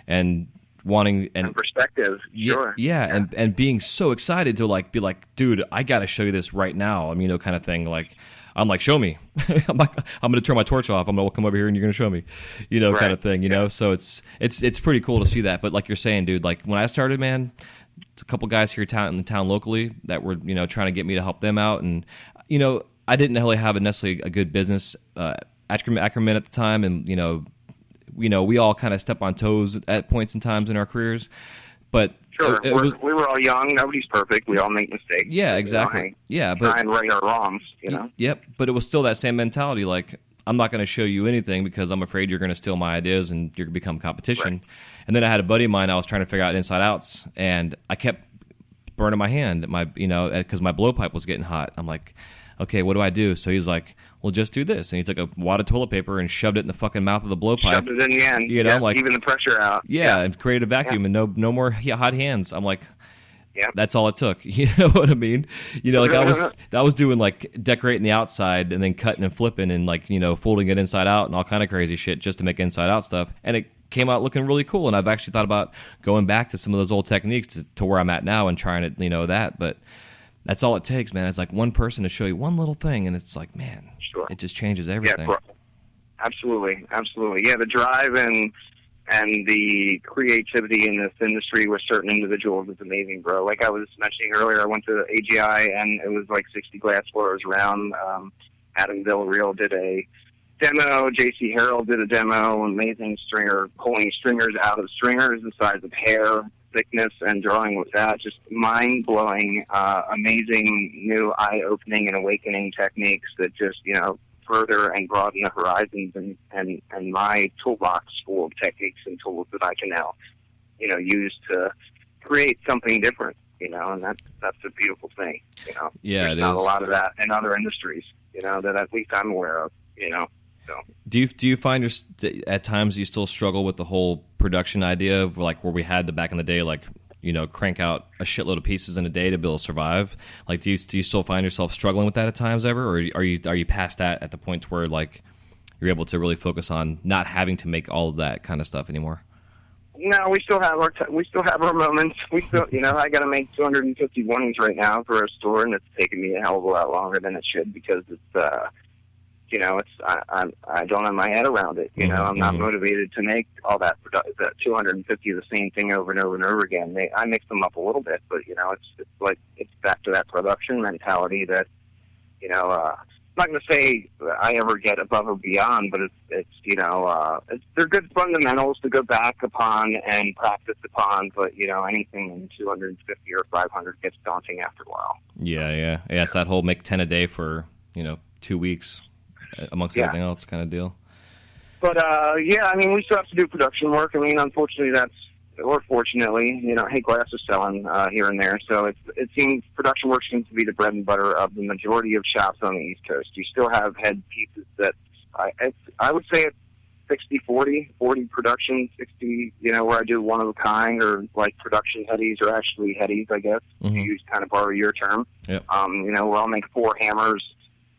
and wanting and perspective. And being so excited to like be like, dude, I got to show you this right now. Kind of thing. Like, I'm like, show me. I'm going to turn my torch off. I'm going to come over here and you're going to show me, kind of thing. So it's pretty cool to see that. But like you're saying, dude, like when I started, man, a couple guys here in the town locally that were trying to get me to help them out, and I didn't really have necessarily a good business acumen at the time, and we all kind of step on toes at points in times in our careers, but we were all young. Nobody's perfect. We all make mistakes. Yeah, exactly. But try and right our wrongs. Yep. But it was still that same mentality. Like, I'm not going to show you anything because I'm afraid you're going to steal my ideas and you're going to become competition. Right. And then I had a buddy of mine. I was trying to figure out inside outs, and I kept burning my hand. Because my blowpipe was getting hot. I'm like, okay, what do I do? So he's like, well, just do this. And he took a wad of toilet paper and shoved it in the fucking mouth of the blowpipe. Shoved it in the end. Like, even the pressure out. Yeah, and created a vacuum and no more hot hands. I'm like, Yeah. That's all it took. You know what I mean? You know, like I was doing like decorating the outside and then cutting and flipping and like, you know, folding it inside out and all kind of crazy shit just to make inside out stuff. And it came out looking really cool. And I've actually thought about going back to some of those old techniques to where I'm at now and trying to, you know, that. But that's all it takes, man. It's like one person to show you one little thing, and it's like, man, sure. It just changes everything. Yeah, absolutely. Yeah, the drive and the creativity in this industry with certain individuals is amazing, bro. Like I was mentioning earlier, I went to AGI and it was like 60 glass blowers around. Adam Villarreal did a demo. JC Harold did a demo. Amazing stringer, pulling stringers out of stringers the size of hair, thickness, and drawing with that. Just mind-blowing, amazing, new eye-opening and awakening techniques that just, you know, further and broaden the horizons and my toolbox full of techniques and tools that I can now, you know, use to create something different, you know, and that's a beautiful thing, you know. Yeah, there's not a lot of that in other industries, you know, that at least I'm aware of, you know. So do you find at times you still struggle with the whole production idea of like where we had back in the day, like, you know, crank out a shitload of pieces in a day to be able to survive? Like, do you still find yourself struggling with that at times ever, or are you past that at the point where like you're able to really focus on not having to make all of that kind of stuff anymore? No, we still have our moments. We still, you know, I got to make 250 warnings right now for a store, and it's taking me a hell of a lot longer than it should because it's you know, I don't have my head around it. You know, I'm not motivated to make all that 250 of the same thing over and over and over again. I mix them up a little bit, but you know, it's back to that production mentality that, you know, I'm not going to say I ever get above or beyond, but it's you know, they're good fundamentals to go back upon and practice upon. But you know, anything in 250 or 500 gets daunting after a while. Yeah. It's that whole make 10 a day for, you know, 2 weeks. Amongst everything else kind of deal. But, yeah, I mean, we still have to do production work. I mean, unfortunately, or fortunately, you know, hey, glass is selling here and there. So it seems production work seems to be the bread and butter of the majority of shops on the East Coast. You still have head pieces that I would say it's 60-40, 40 production, 60, you know, where I do one of a kind, or like production headies or actually headies, I guess, to use kind of borrow your term. Yep. You know, where I'll make 4 hammers,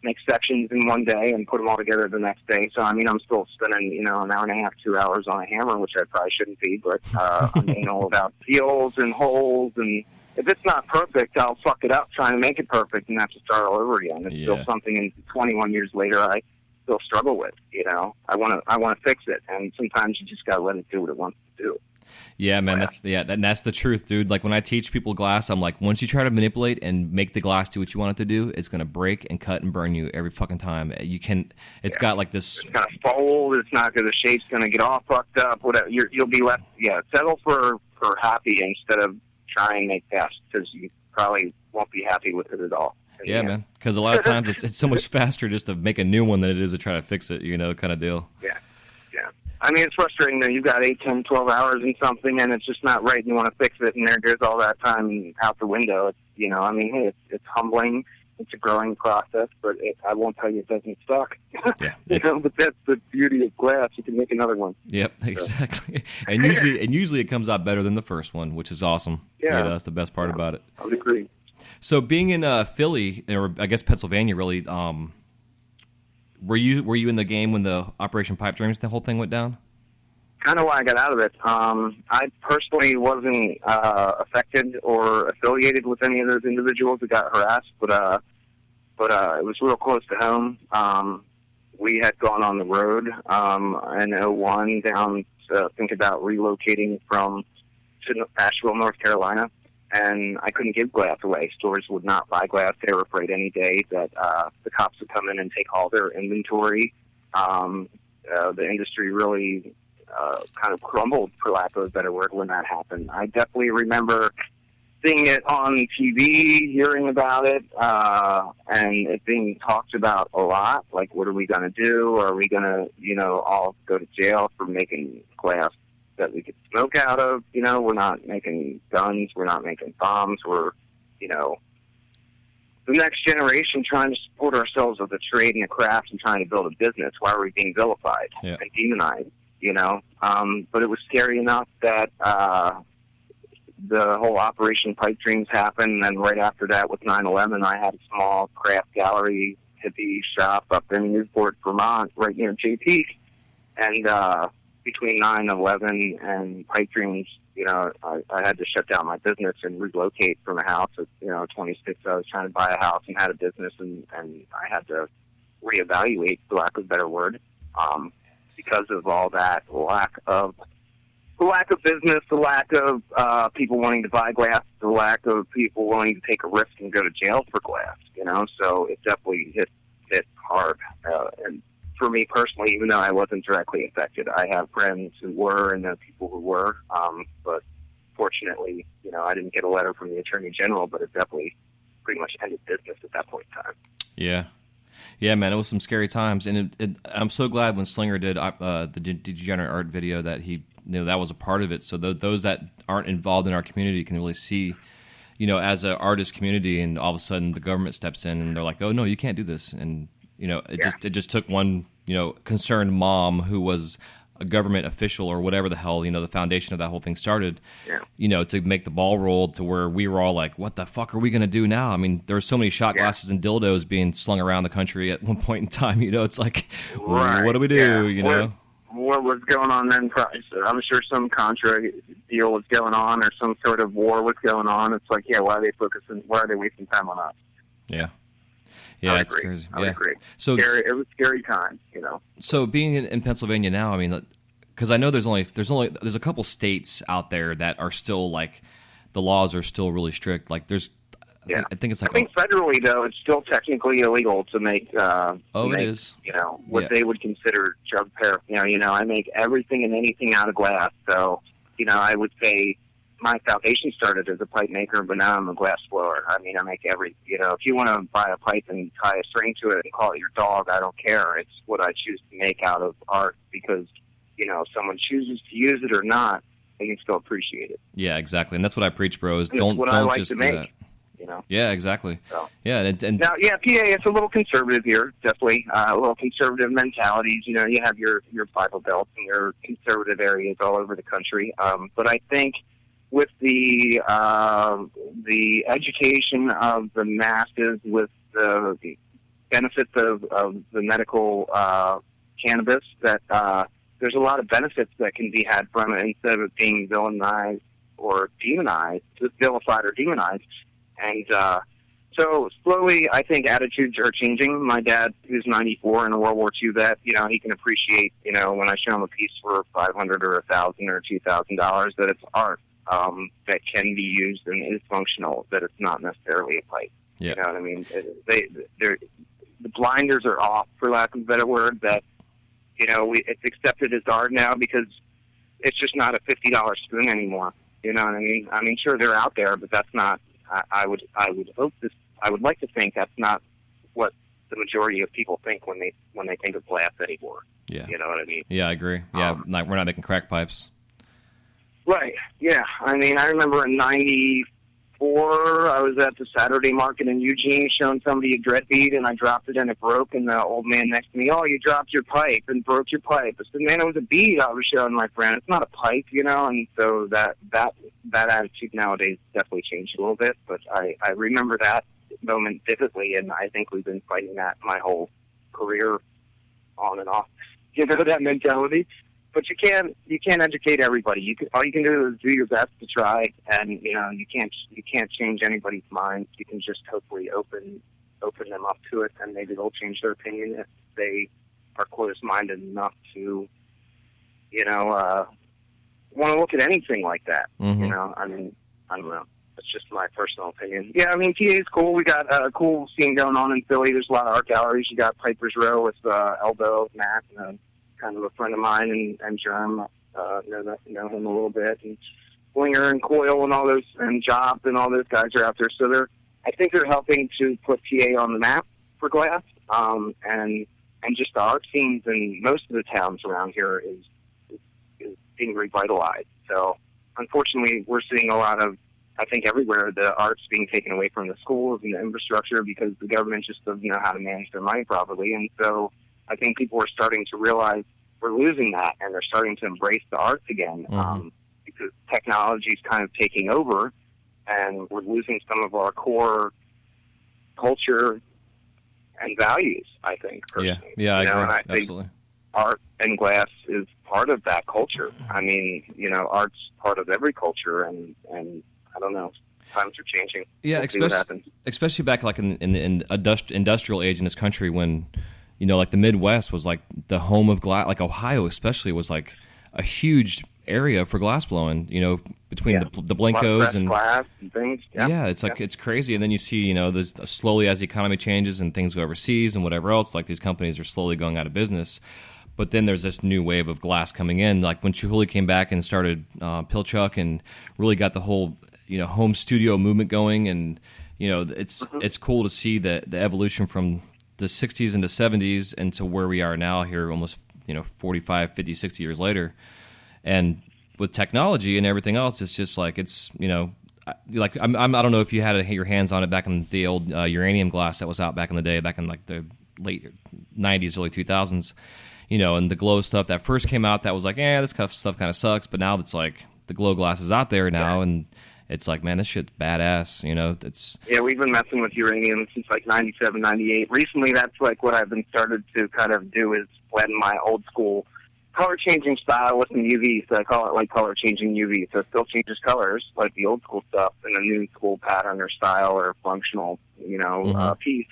make sections in one day and put them all together the next day. So, I mean, I'm still spending, you know, an hour and a half, 2 hours on a hammer, which I probably shouldn't be, but I'm all about seals and holes. And if it's not perfect, I'll fuck it up trying to make it perfect and have to start all over again. It's still something, and 21 years later, I still struggle with, you know. I want to fix it. And sometimes you just got to let it do what it wants to do. Yeah, man, that's the truth, dude. Like when I teach people glass, I'm like, once you try to manipulate and make the glass do what you want it to do, it's gonna break and cut and burn you every fucking time. You can, it's got like this. It's gonna fold. It's not gonna. The shape's gonna get all fucked up. Whatever. You'll be left. Yeah, settle for happy instead of try and make best, because you probably won't be happy with it at all. Yeah, man. Because a lot of times it's so much faster just to make a new one than it is to try to fix it. You know, kind of deal. Yeah. I mean, it's frustrating that you've got 8, 10, 12 hours in something and it's just not right and you want to fix it, and there goes all that time out the window. It's, you know, I mean, hey, it's humbling. It's a growing process, but I won't tell you it doesn't suck. Yeah, you know, but that's the beauty of glass. You can make another one. Yep, exactly. And usually it comes out better than the first one, which is awesome. Yeah, that's the best part about it. I would agree. So being in Philly, or I guess Pennsylvania, really, were you in the game when the Operation Pipe Dreams, the whole thing went down? Kind of why I got out of it. I personally wasn't affected or affiliated with any of those individuals that got harassed, but it was real close to home. We had gone on the road in 2001 down to think about relocating to Asheville, North Carolina, and I couldn't give glass away. Stores would not buy glass. They were afraid any day that the cops would come in and take all their inventory. The industry really kind of crumbled, for lack of a better word, when that happened. I definitely remember seeing it on TV, hearing about it, and it being talked about a lot. Like, what are we going to do? Are we going to, you know, all go to jail for making glass that we could smoke out of? You know, we're not making guns. We're not making bombs. We're, you know, the next generation trying to support ourselves with a trade and a craft and trying to build a business. Why are we being vilified and demonized? You know, but it was scary enough that the whole Operation Pipe Dreams happened, and then right after that with 9/11, I had a small craft gallery hippie shop up in Newport, Vermont, right near JP. And between 9/11 and Pipe Dreams, I had to shut down my business and relocate from a house at 26. I was trying to buy a house and had a business, and I had to reevaluate, for lack of a better word, because of all that lack of business, the lack of people wanting to buy glass, the lack of people willing to take a risk and go to jail for glass. So it definitely hit hard. And for me personally, even though I wasn't directly affected, I have friends who were and know people who were. But fortunately, I didn't get a letter from the Attorney General, but it definitely pretty much ended business at that point in time. Yeah. Yeah, man, it was some scary times, and I'm so glad when Slinger did the Degenerate Art video that he, that was a part of it. So those that aren't involved in our community can really see, as an artist community, and all of a sudden the government steps in and they're like, "Oh no, you can't do this," and it just took one concerned mom who was a government official or whatever the hell the foundation of that whole thing started, to make the ball roll to where we were all like, what the fuck are we going to do now? I mean, there were so many shot glasses and dildos being slung around the country at one point in time. It's like, right. What do we do? What was going on then? I'm sure some Contra deal was going on, or some sort of war was going on. It's like, why are they wasting time on us? Yeah. Yeah, that's crazy. I agree. So it was scary times, So being in Pennsylvania now, I mean, because I know there's a couple states out there that are still like the laws are still really strict. Like I think it's like federally though, it's still technically illegal to make. It is. What they would consider drug paraphernalia. I make everything and anything out of glass. So I would say. My foundation started as a pipe maker, but now I'm a glass blower. I mean, I make if you want to buy a pipe and tie a string to it and call it your dog, I don't care. It's what I choose to make out of art because, if someone chooses to use it or not, they can still appreciate it. Yeah, exactly. And that's what I preach, bros. Don't just do that. Yeah, exactly. So. Yeah, and now, PA, it's a little conservative here, definitely. A little conservative mentalities. You have your Bible Belt and your conservative areas all over the country. But I think with the education of the masses, with the benefits of the medical cannabis, that there's a lot of benefits that can be had from it instead of it being villainized or demonized, vilified or demonized. And so slowly, I think attitudes are changing. My dad, who's 94 and a World War II vet, he can appreciate, when I show him a piece for $500 or $1,000 or $2,000, that it's art. That can be used and is functional, that it's not necessarily a pipe. Yeah. You know what I mean? The blinders are off, for lack of a better word, that, it's accepted as art now because it's just not a $50 spoon anymore. You know what I mean? I mean, sure, they're out there, but that's not, I would like to think that's not what the majority of people think when they think of glass anymore. Yeah. You know what I mean? Yeah, I agree. Yeah, we're not making crack pipes. Right, yeah. I mean, I remember in 94, I was at the Saturday market in Eugene showing somebody a dread bead, and I dropped it and it broke, and the old man next to me, "Oh, you dropped your pipe and broke your pipe." I said, "Man, it was a bead I was showing my friend. It's not a pipe, And so that attitude nowadays definitely changed a little bit, but I remember that moment vividly, and I think we've been fighting that my whole career on and off. That mentality. But you can't educate everybody. All you can do is do your best to try, and you can't change anybody's minds. You can just hopefully open them up to it, and maybe they'll change their opinion if they are closed-minded enough to want to look at anything like that. Mm-hmm. I mean, I don't know. That's just my personal opinion. Yeah, I mean, PA is cool. We got a cool scene going on in Philly. There's a lot of art galleries. You got Piper's Row with Elbow, Matt, kind of a friend of mine, and Germ, know him a little bit, and Slinger and Coil and all those, and Jobs and all those guys are out there. So I think they're helping to put PA on the map for glass, and just the art scenes in most of the towns around here is being revitalized. So unfortunately, we're seeing a lot of, I think everywhere, the art's being taken away from the schools and the infrastructure because the government just doesn't know how to manage their money properly, and so I think people are starting to realize we're losing that, and they're starting to embrace the arts again, because technology's kind of taking over, and we're losing some of our core culture and values, I think, personally. Yeah, I agree. And I Absolutely. think art and glass is part of that culture. I mean, art's part of every culture, and I don't know. Times are changing. Yeah, especially back like in the industrial age in this country when, like the Midwest was like the home of glass, like Ohio especially was like a huge area for glass blowing, between the Blinkos and glass and things. Yeah, it's like it's crazy. And then you see, there's slowly as the economy changes and things go overseas and whatever else, like these companies are slowly going out of business. But then there's this new wave of glass coming in, like when Chihuly came back and started Pilchuck and really got the whole home studio movement going, and it's cool to see the evolution from the 60s into 70s into where we are now here almost 45, 50, 60 years later. And with technology and everything else, it's just like it's like I don't know if you had your hands on it back in the old uranium glass that was out back in the day, back in like the late 90s, early 2000s, and the glow stuff that first came out that was like, this stuff kind of sucks, but now it's like the glow glass is out there now, and it's like, man, this shit's badass, we've been messing with uranium since like 97, 98. Recently, that's like what I've been started to kind of do is blend my old school color changing style with some UV, so I call it like color changing UV. So it still changes colors like the old school stuff in a new school pattern or style or functional, piece.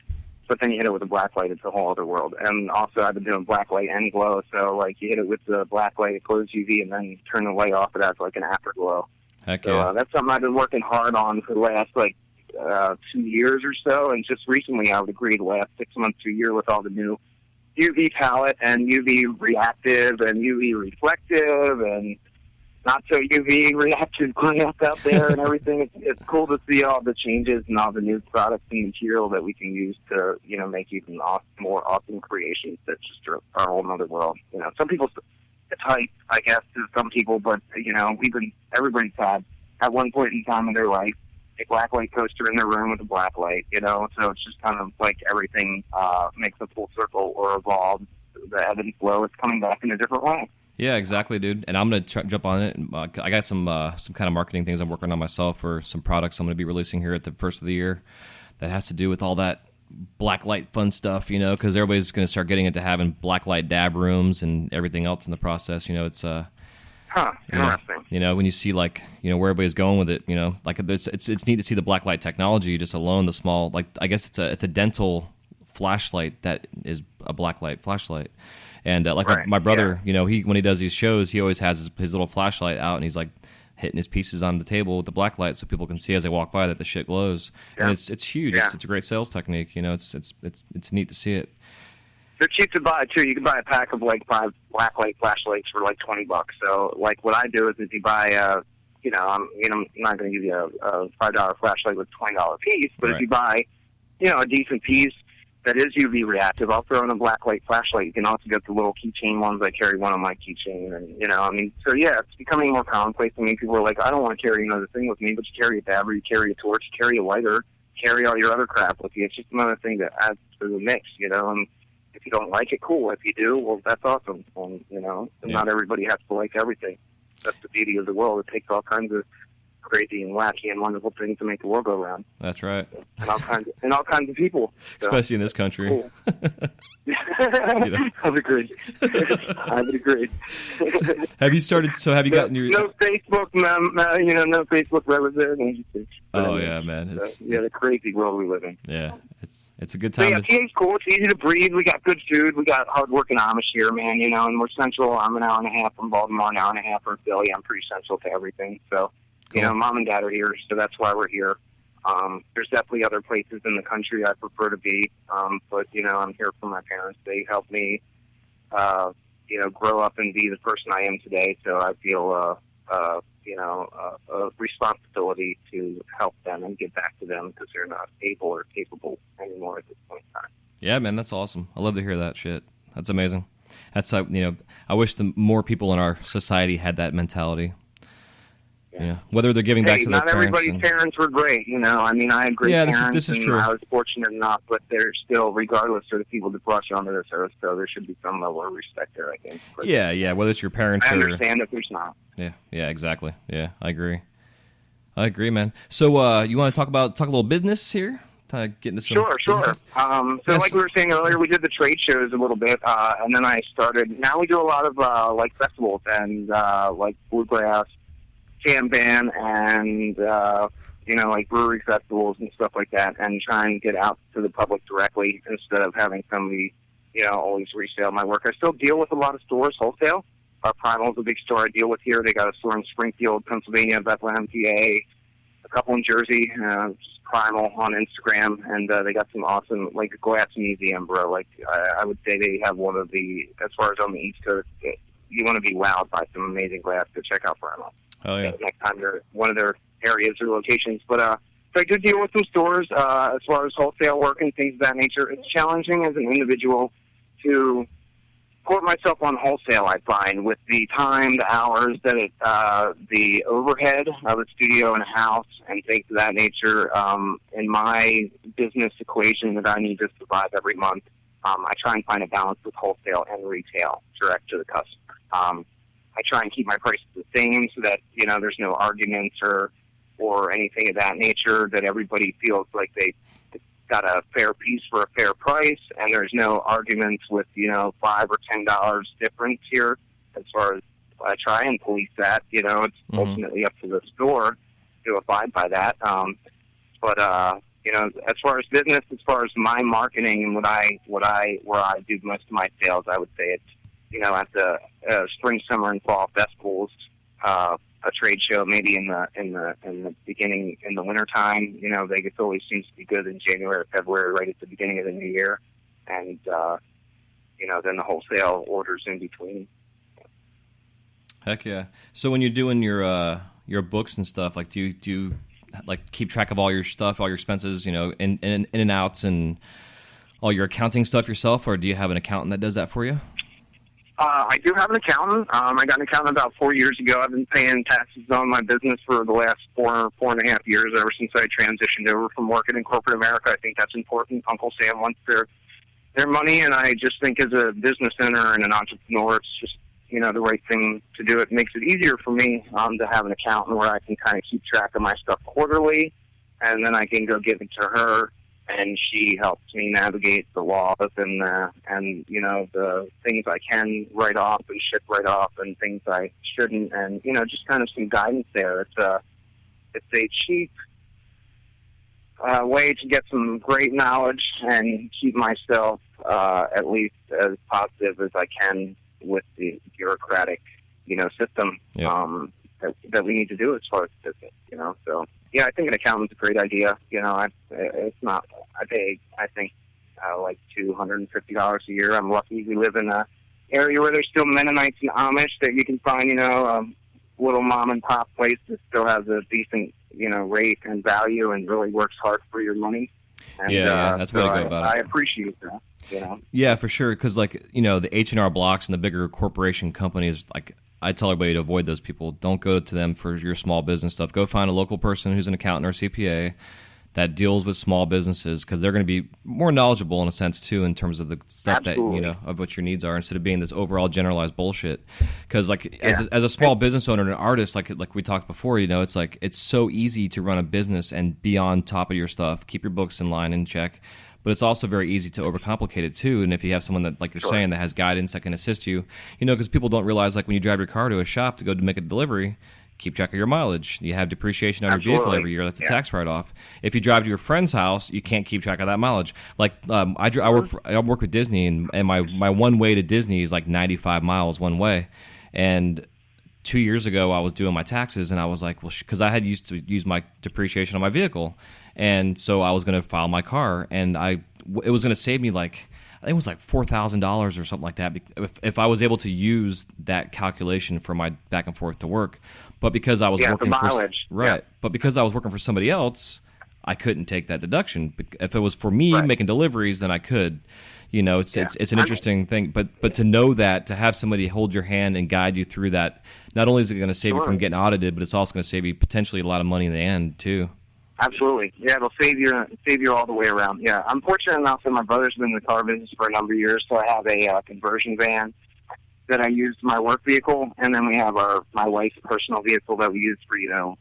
But then you hit it with a black light, it's a whole other world. And also I've been doing black light and glow, so like you hit it with the black light, it glows UV, and then you turn the light off, it has like an afterglow. Heck so yeah. That's something I've been working hard on for the last 2 years or so, and just recently I would agree the last 6 months to a year with all the new UV palette and UV reactive and UV reflective and not so UV reactive glass out there and everything. It's cool to see all the changes and all the new products and material that we can use to, make even more awesome creations that just are a whole other world. Some people, it's hype, I guess, to some people, but, everybody's had at one point in time in their life a black light coaster in their room with a black light, so it's just kind of like everything makes a full circle or evolve. The ebb and flow is coming back in a different way. Yeah, exactly, dude. And I'm going to jump on it. I got some kind of marketing things I'm working on myself for some products I'm going to be releasing here at the first of the year that has to do with all that black light fun stuff, because everybody's going to start getting into having black light dab rooms and everything else in the process. It's interesting. When you see like where everybody's going with it, like it's neat to see the black light technology just alone. The small, like I guess it's a dental flashlight that is a black light flashlight. And my brother, he when he does these shows, he always has his little flashlight out, and he's like hitting his pieces on the table with the black light, so people can see as they walk by that the shit glows. Yeah. And it's huge. Yeah. It's a great sales technique. It's neat to see it. They're cheap to buy too. You can buy a pack of like 5 black light flashlights for like $20. So like what I do is if you buy I'm not going to give you a $5 flashlight with $20 piece, but if you buy a decent piece that is UV reactive, I'll throw in a black light flashlight. You can also get the little keychain ones. I carry one on my keychain, and so it's becoming more commonplace. I mean, people are like, I don't want to carry another thing with me, but you carry a battery, you carry a torch, you carry a lighter, carry all your other crap with you. It's just another thing that adds to the mix, and if you don't like it, cool. If you do, well, that's awesome. And, not everybody has to like everything. That's the beauty of the world. It takes all kinds of crazy and wacky and wonderful things to make the world go round. That's right. And all kinds of people. So, especially in this country. Cool. I would agree. Have you started? So have you gotten your? No Facebook, no Facebook representatives. Oh yeah, man. The crazy world we live in. Yeah, it's a good time. So, TA's cool. It's easy to breathe. We got good food. We got hardworking Amish here, man. And we're central. I'm an hour and a half from Baltimore, an hour and a half from Philly. I'm pretty central to everything. So, cool. Mom and Dad are here, so that's why we're here. There's definitely other places in the country I prefer to be, but, I'm here for my parents. They helped me, grow up and be the person I am today, so I feel, a responsibility to help them and give back to them because they're not able or capable anymore at this point in time. Yeah, man, that's awesome. I love to hear that shit. That's amazing. That's, I wish the more people in our society had that mentality. Yeah. Whether they're giving back to their not parents. everybody's parents were great, I mean, I had great parents, this is and true. I was fortunate enough, but they're still, regardless, are the people that brought you onto this earth, so there should be some level of respect there, I think. But Yeah, whether it's your parents I or... understand if there's not. Yeah, exactly. Yeah, I agree, man. So you want to talk a little business here? Get into some Sure. Like we were saying earlier, we did the trade shows a little bit, and then I started. Now we do a lot of like festivals and like bluegrass, jam band, and like brewery festivals and stuff like that, and try and get out to the public directly instead of having somebody always resale my work. I still deal with a lot of stores wholesale. Primal's a big store I deal with here. They got a store in Springfield, Pennsylvania, Bethlehem, PA. A couple in Jersey, just Primal on Instagram, and they got some awesome, like a glass museum, bro. Like I would say they have one of the, as far as on the East Coast, you want to be wowed by some amazing glass. Go check out Primal. Oh yeah. Next time you're one of their areas or locations, but so I do deal with some stores as far as wholesale work and things of that nature. It's challenging as an individual to support myself on wholesale, I find, with the time, the hours, the overhead of a studio and a house and things of that nature. In my business equation that I need to survive every month, I try and find a balance with wholesale and retail direct to the customer. I try and keep my prices the same so that, there's no arguments or anything of that nature, that everybody feels like they got a fair piece for a fair price, and there's no arguments with, $5 or $10 difference here. As far as I try and police that, it's ultimately up to the store to abide by that. But as far as business, as far as my marketing and where I do most of my sales, I would say it's, at the spring, summer, and fall festivals, a trade show maybe in the beginning, in the wintertime. Vegas always seems to be good in January or February, right at the beginning of the new year, and then the wholesale orders in between. Heck yeah! So when you're doing your books and stuff, like do you like keep track of all your stuff, all your expenses, in and outs, and all your accounting stuff yourself, or do you have an accountant that does that for you? I do have an accountant. I got an accountant about 4 years ago. I've been paying taxes on my business for the last four and a half years, ever since I transitioned over from working in corporate America. I think that's important. Uncle Sam wants their money, and I just think as a business owner and an entrepreneur, it's just, the right thing to do. It makes it easier for me to have an accountant where I can kind of keep track of my stuff quarterly, and then I can go give it to her, and she helps me navigate the laws and the things I can write off and should write off and things I shouldn't, and just kind of some guidance there. It's a cheap way to get some great knowledge and keep myself at least as positive as I can with the bureaucratic system that we need to do as far as business. So. Yeah, I think an accountant's a great idea. It's not. I pay, I think, like $250 a year. I'm lucky. We live in a area where there's still Mennonites and Amish that you can find, a little mom and pop place that still has a decent, rate and value and really works hard for your money. And, that's the way to go about it. I appreciate that. Yeah, for sure. Because the H&R Blocks and the bigger corporation companies, like. I tell everybody to avoid those people. Don't go to them for your small business stuff. Go find a local person who's an accountant or CPA that deals with small businesses, because they're going to be more knowledgeable in a sense too, in terms of the stuff Absolutely. that of what your needs are, instead of being this overall generalized bullshit. Because as a small business owner and an artist, like we talked before, it's like it's so easy to run a business and be on top of your stuff, keep your books in line and check. But it's also very easy to overcomplicate it too. And if you have someone that, like you're saying, that has guidance that can assist you, because people don't realize, like when you drive your car to a shop to go to make a delivery, keep track of your mileage. You have depreciation on your vehicle every year. That's a tax write-off. If you drive to your friend's house, you can't keep track of that mileage. Like I work with Disney, and my one way to Disney is like 95 miles one way. And 2 years ago, I was doing my taxes, and I was like, well, because I had used to use my depreciation on my vehicle. And so I was going to file my car, and it was going to save me I think it was like $4,000 or something like that if I was able to use that calculation for my back and forth to work. But because I was working for mileage, but because I was working for somebody else, I couldn't take that deduction. If it was for me making deliveries, then I could. It's an interesting thing, but to know that, to have somebody hold your hand and guide you through that, not only is it going to save you from getting audited, but it's also going to save you potentially a lot of money in the end too. Absolutely, yeah, it'll save you all the way around. Yeah, I'm fortunate enough that my brother's been in the car business for a number of years, so I have a conversion van that I use my work vehicle, and then we have my wife's personal vehicle that we use for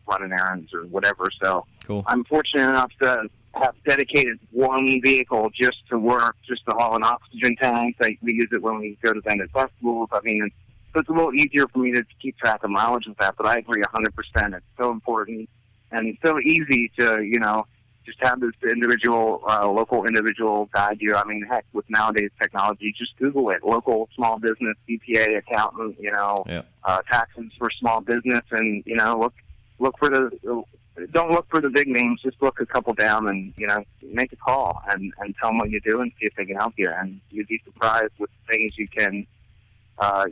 running errands or whatever. So cool. I'm fortunate enough to have dedicated one vehicle just to work, just to haul an oxygen tank. We use it when we go to vendor festivals. I mean, so it's a little easier for me to keep track of mileage with that, but I agree 100%. It's so important and so easy to, just have this local individual guide you. I mean, heck, with nowadays technology, just Google it. Local small business, CPA, accountant, taxes for small business, and, look for don't look for the big names, just look a couple down and, make a call and tell them what you do and see if they can help you. And you'd be surprised with things you can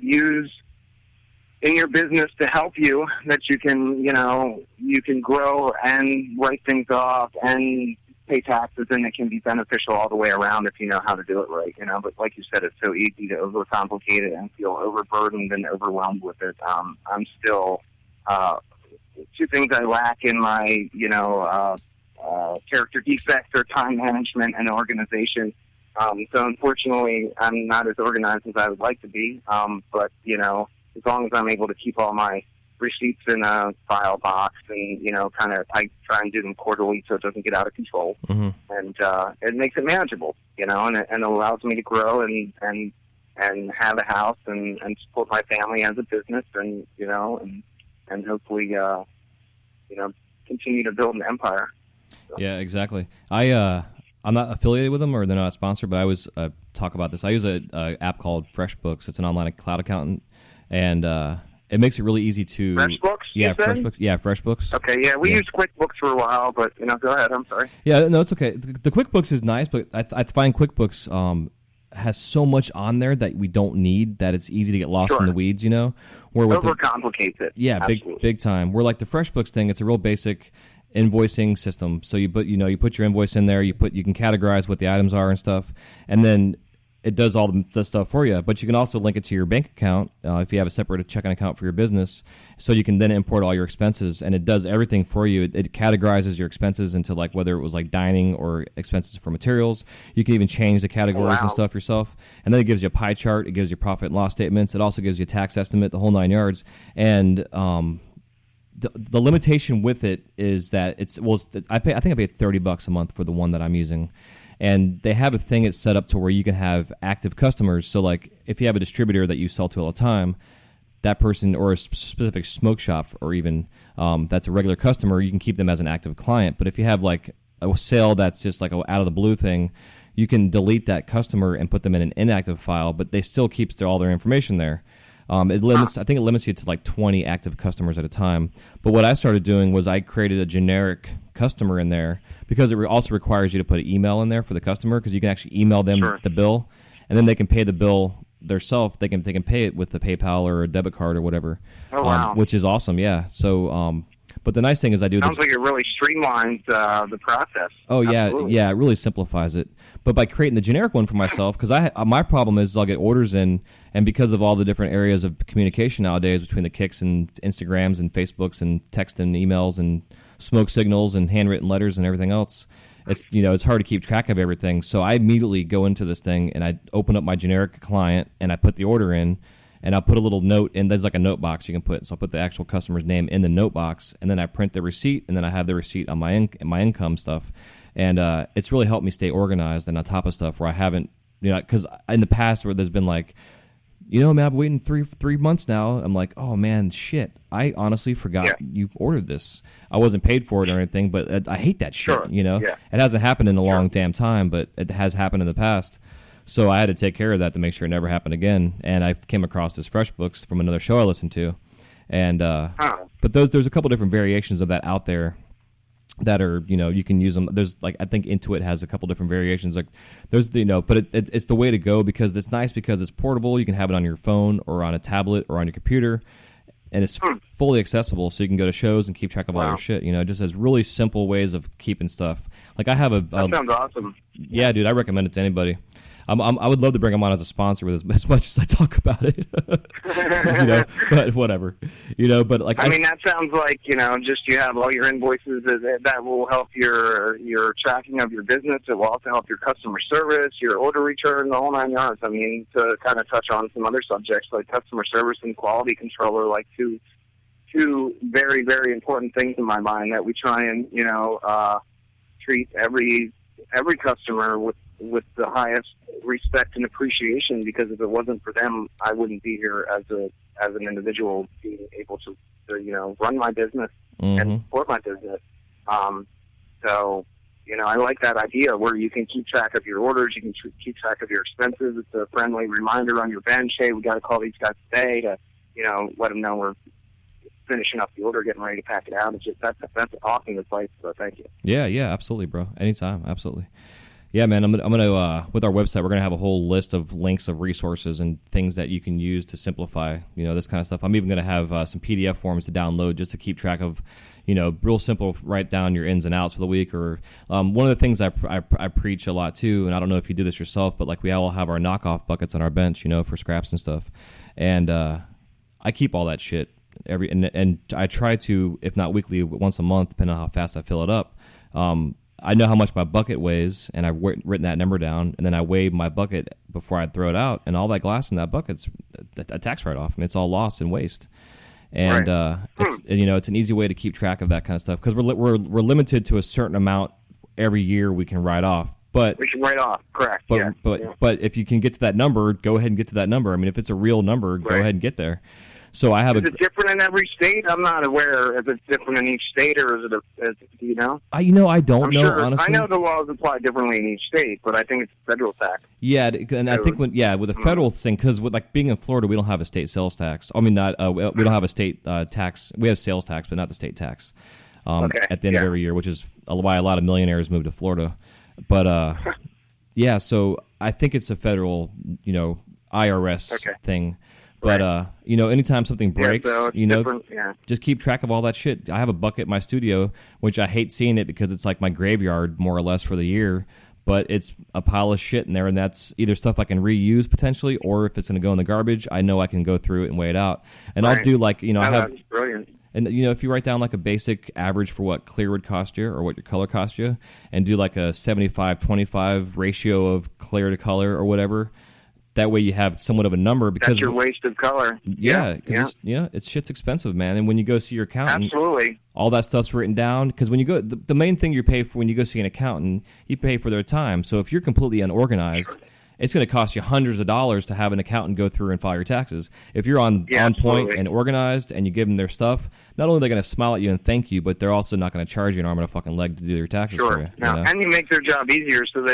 use in your business to help you that you can grow and write things off and pay taxes, and it can be beneficial all the way around if you know how to do it right, But like you said, it's so easy to overcomplicate it and feel overburdened and overwhelmed with it. I'm still... two things I lack in my, character defects are time management and organization. So unfortunately, I'm not as organized as I would like to be. But, as long as I'm able to keep all my receipts in a file box and, I try and do them quarterly so it doesn't get out of control. Mm-hmm. And it makes it manageable, and it allows me to grow and have a house and support my family as a business and hopefully, continue to build an empire. So. Yeah, exactly. I'm not affiliated with them, or they're not a sponsor, but I always talk about this. I use an app called FreshBooks. It's an online cloud accountant, and it makes it really easy to... FreshBooks? Yeah, FreshBooks. Yeah, FreshBooks. Okay, yeah, we used QuickBooks for a while, but, go ahead, I'm sorry. Yeah, no, it's okay. The QuickBooks is nice, but I find QuickBooks... has so much on there that we don't need that it's easy to get lost in the weeds, Where with overcomplicates it. Yeah, big time. Where like the FreshBooks thing, it's a real basic invoicing system. So you put your invoice in there, you can categorize what the items are and stuff, and then it does all the stuff for you. But you can also link it to your bank account if you have a separate checking account for your business, so you can then import all your expenses, and it does everything for you. It categorizes your expenses into like whether it was like dining or expenses for materials. You can even change the categories and stuff yourself, and then it gives you a pie chart. It gives you profit and loss statements. It also gives you a tax estimate, the whole 9 yards. And the limitation with it is that I think I paid $30 a month for the one that I'm using. And they have a thing that's set up to where you can have active customers. So, like, if you have a distributor that you sell to all the time, that person, or a specific smoke shop, or even that's a regular customer, you can keep them as an active client. But if you have, like, a sale that's just like a out-of-the-blue thing, you can delete that customer and put them in an inactive file, but they still keeps all their information there. I think it limits you to like 20 active customers at a time. But what I started doing was I created a generic customer in there, because it also requires you to put an email in there for the customer, because you can actually email them the bill, and then they can pay the bill themselves. They can pay it with the PayPal or a debit card or whatever. Oh, wow. Which is awesome. Yeah. So, but the nice thing is I do. Sounds like it really streamlines the process. Oh yeah, Absolutely. yeah, it really simplifies it. But by creating the generic one for myself, because my problem is I'll get orders in, and because of all the different areas of communication nowadays between the Kicks and Instagrams and Facebooks and text and emails and smoke signals and handwritten letters and everything else, it's hard to keep track of everything. So I immediately go into this thing and I open up my generic client and I put the order in, and I'll put a little note, and there's like a note box you can put. So I'll put the actual customer's name in the note box, and then I print the receipt, and then I have the receipt on my income stuff. And it's really helped me stay organized and on top of stuff where I haven't, because in the past where there's been like, man, I've been waiting three months now. I'm like, oh man, shit. I honestly forgot you ordered this. I wasn't paid for it or anything, but I hate that shit, Yeah. It hasn't happened in a long damn time, but it has happened in the past. So I had to take care of that to make sure it never happened again. And I came across this FreshBooks from another show I listened to. And but there's a couple different variations of that out there that are, you can use them. There's like, I think Intuit has a couple different variations. Like there's but it's the way to go, because it's nice because it's portable. You can have it on your phone or on a tablet or on your computer. and it's fully accessible, so you can go to shows and keep track of all your shit. Just as really simple ways of keeping stuff. Like I have that sounds awesome. Yeah, dude, I recommend it to anybody. I would love to bring him on as a sponsor with as much as I talk about it. But whatever. But like I mean, that sounds like just you have all your invoices that will help your tracking of your business. It will also help your customer service, your order return, the whole 9 yards. I mean, to kind of touch on some other subjects like customer service and quality control are like two very, very important things in my mind that we try and treat every customer with the highest respect and appreciation, because if it wasn't for them, I wouldn't be here as an individual being able to run my business and support my business. So I like that idea where you can keep track of your orders, you can keep track of your expenses. It's a friendly reminder on your bench. Hey, we got to call these guys today to let them know we're finishing up the order, getting ready to pack it out. It's just that's awesome advice. So thank you. Yeah, absolutely, bro. Anytime, absolutely. Yeah, man, I'm gonna with our website, we're gonna have a whole list of links of resources and things that you can use to simplify, this kind of stuff. I'm even gonna have some PDF forms to download just to keep track of, real simple, write down your ins and outs for the week. Or one of the things I preach a lot too, and I don't know if you do this yourself, but like we all have our knockoff buckets on our bench, for scraps and stuff, and I keep all that shit and I try to, if not weekly, once a month, depending on how fast I fill it up. I know how much my bucket weighs, and I've written that number down, and then I weigh my bucket before I throw it out, and all that glass in that bucket's a tax write-off. I mean, it's all loss and waste. And it's an easy way to keep track of that kind of stuff, because we're limited to a certain amount every year we can write off. But we can write off, correct? But if you can get to that number, go ahead and get to that number. I mean, if it's a real number, go ahead and get there. So I have Is it different in every state? I'm not aware if it's different in each state, or is it I don't know, sure, honestly. I know the laws apply differently in each state, but I think it's federal tax. Yeah, and I think with the federal thing, because with like being in Florida, we don't have a state sales tax. I mean, we don't have a state tax. We have sales tax, but not the state tax. At the end of every year, which is why a lot of millionaires move to Florida. But so I think it's a federal, IRS thing. But, anytime something breaks, just keep track of all that shit. I have a bucket in my studio, which I hate seeing it because it's like my graveyard, more or less, for the year. But it's a pile of shit in there, and that's either stuff I can reuse potentially, or if it's going to go in the garbage, I know I can go through it and weigh it out. And I'll do like, I have... That's brilliant. And, if you write down like a basic average for what clear would cost you or what your color cost you, and do like a 75-25 ratio of clear to color or whatever... That way you have somewhat of a number, because that's your waste of color. It's shit's expensive, man. And when you go see your accountant, absolutely, all that stuff's written down. Because when you go, the main thing you pay for when you go see an accountant, you pay for their time. So if you're completely unorganized, it's going to cost you hundreds of dollars to have an accountant go through and file your taxes. If you're on point and organized, and you give them their stuff, not only are they going to smile at you and thank you, but they're also not going to charge you an arm and a fucking leg to do your taxes for you. And you make their job easier. So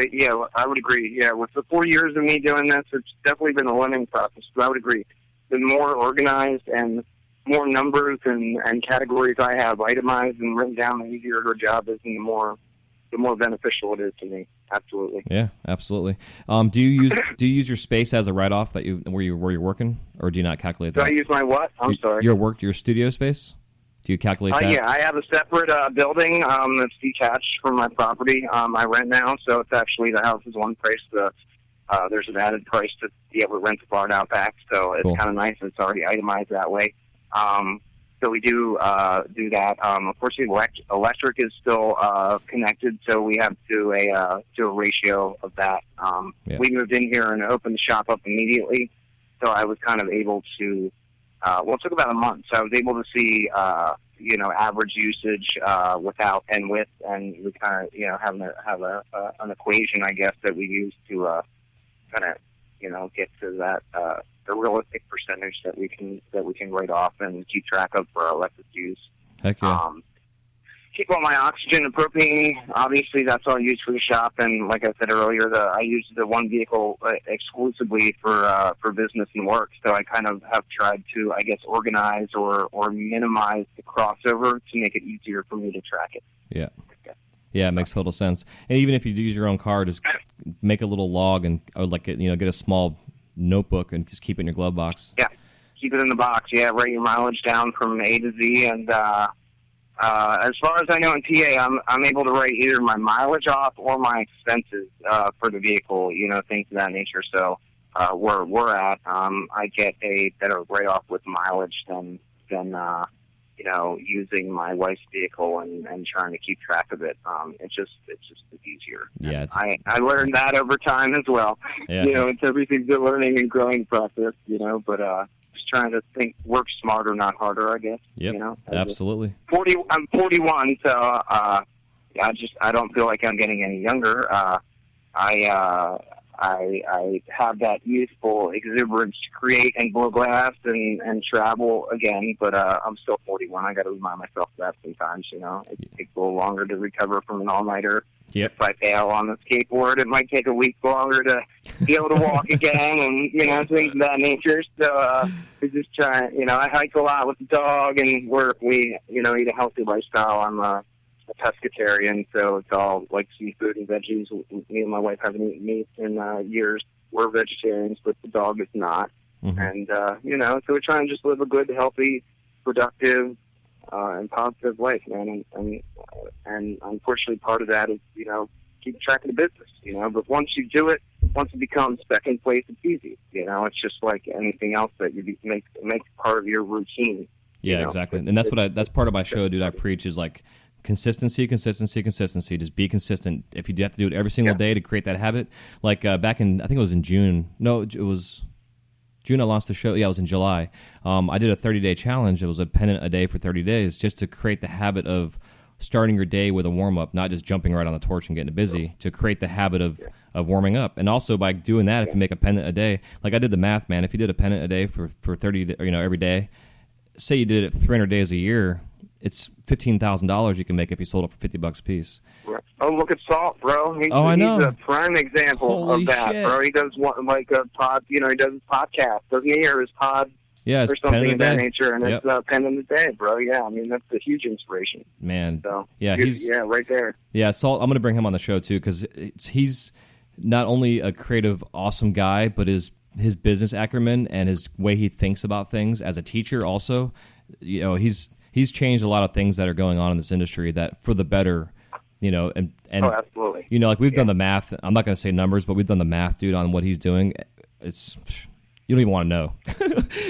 I would agree. Yeah, with the 4 years of me doing this, it's definitely been a learning process. So I would agree. The more organized and more numbers and categories I have itemized and written down, the easier her job is, and the more beneficial it is to me. Absolutely. Yeah, absolutely. Do you use your space as a write-off where you're working, or do you not calculate that? Do I use my what? I'm sorry. Your studio space? Do you calculate that? Yeah, I have a separate building that's detached from my property. I rent now, so it's actually, the house is one price. There's an added price to be able to rent the barn out back, so it's kind of nice. It's already itemized that way. So we do that. Of course, the electric is still connected, so we have to do a ratio of that. We moved in here and opened the shop up immediately, so I was kind of able to. It took about a month, so I was able to see average usage without and with, and we kind of have an equation, I guess, that we use to kind of get to that. The realistic percentage that we can write off and keep track of for our electric use. Heck yeah. Keep all my oxygen and propane. Obviously, that's all I use for the shop. And like I said earlier, I use the one vehicle exclusively for business and work. So I kind of have tried to, I guess, organize or minimize the crossover to make it easier for me to track it. Yeah. Yeah, it makes total sense. And even if you use your own car, just make a little log and get a small notebook and just keep it in your glove box. Yeah. keep it in the box. Yeah, write your mileage down from A to Z, and as far as I know in PA, I'm able to write either my mileage off or my expenses for the vehicle, things of that nature. So where we're at, I get a better write-off with mileage than using my wife's vehicle and trying to keep track of it. It's just easier. Yeah, I learned that over time as well. Yeah. It's everything's a learning and growing process. But just trying to work smarter, not harder, I guess. Yep, absolutely. I'm 41, so I don't feel like I'm getting any younger. I have that youthful exuberance to create and blow glass and travel again, but I'm still 41. I got to remind myself of that sometimes. It takes a little longer to recover from an all-nighter. Yep. If I fail on the skateboard, it might take a week longer to be able to walk again, and things of that nature. So we're just trying. I hike a lot with the dog, and we eat a healthy lifestyle. I'm a pescatarian, so it's all like seafood and veggies. Me and my wife haven't eaten meat in years. We're vegetarians, but the dog is not. Mm-hmm. And so we're trying to just live a good, healthy, productive, and positive life, man. And unfortunately, part of that is keep track of the business. But once you do it, once it becomes second place, it's easy. It's just like anything else that you make part of your routine. Yeah, exactly. And that's part of my show, dude. I preach is like consistency. Just be consistent. If you have to do it every single day to create that habit, like back in, I think it was in June. No, it was June I launched the show. Yeah, it was in July. I did a 30-day challenge. It was a pennant a day for 30 days just to create the habit of starting your day with a warm-up, not just jumping right on the torch and getting busy, to create the habit of warming up. And also by doing that, if you make a pennant a day, like I did the math, man, if you did a pennant a day for 30, every day, say you did it 300 days a year, it's $15,000 you can make if you sold it for $50 a piece. Oh, look at Salt, bro. I know. He's a prime example Holy of that, shit. bro. He does a pod, he does his podcast, doesn't he? Or his pod it's or something of that day. nature, and it's pen in the day, bro. Yeah, I mean, that's a huge inspiration. Man. So, he's right there. Yeah, Salt, I'm going to bring him on the show too, because he's not only a creative, awesome guy, but his business acumen and his way he thinks about things as a teacher also, he's changed a lot of things that are going on in this industry that for the better, and oh, absolutely. Like we've done the math. I'm not going to say numbers, but we've done the math, dude, on what he's doing. You don't even want to know.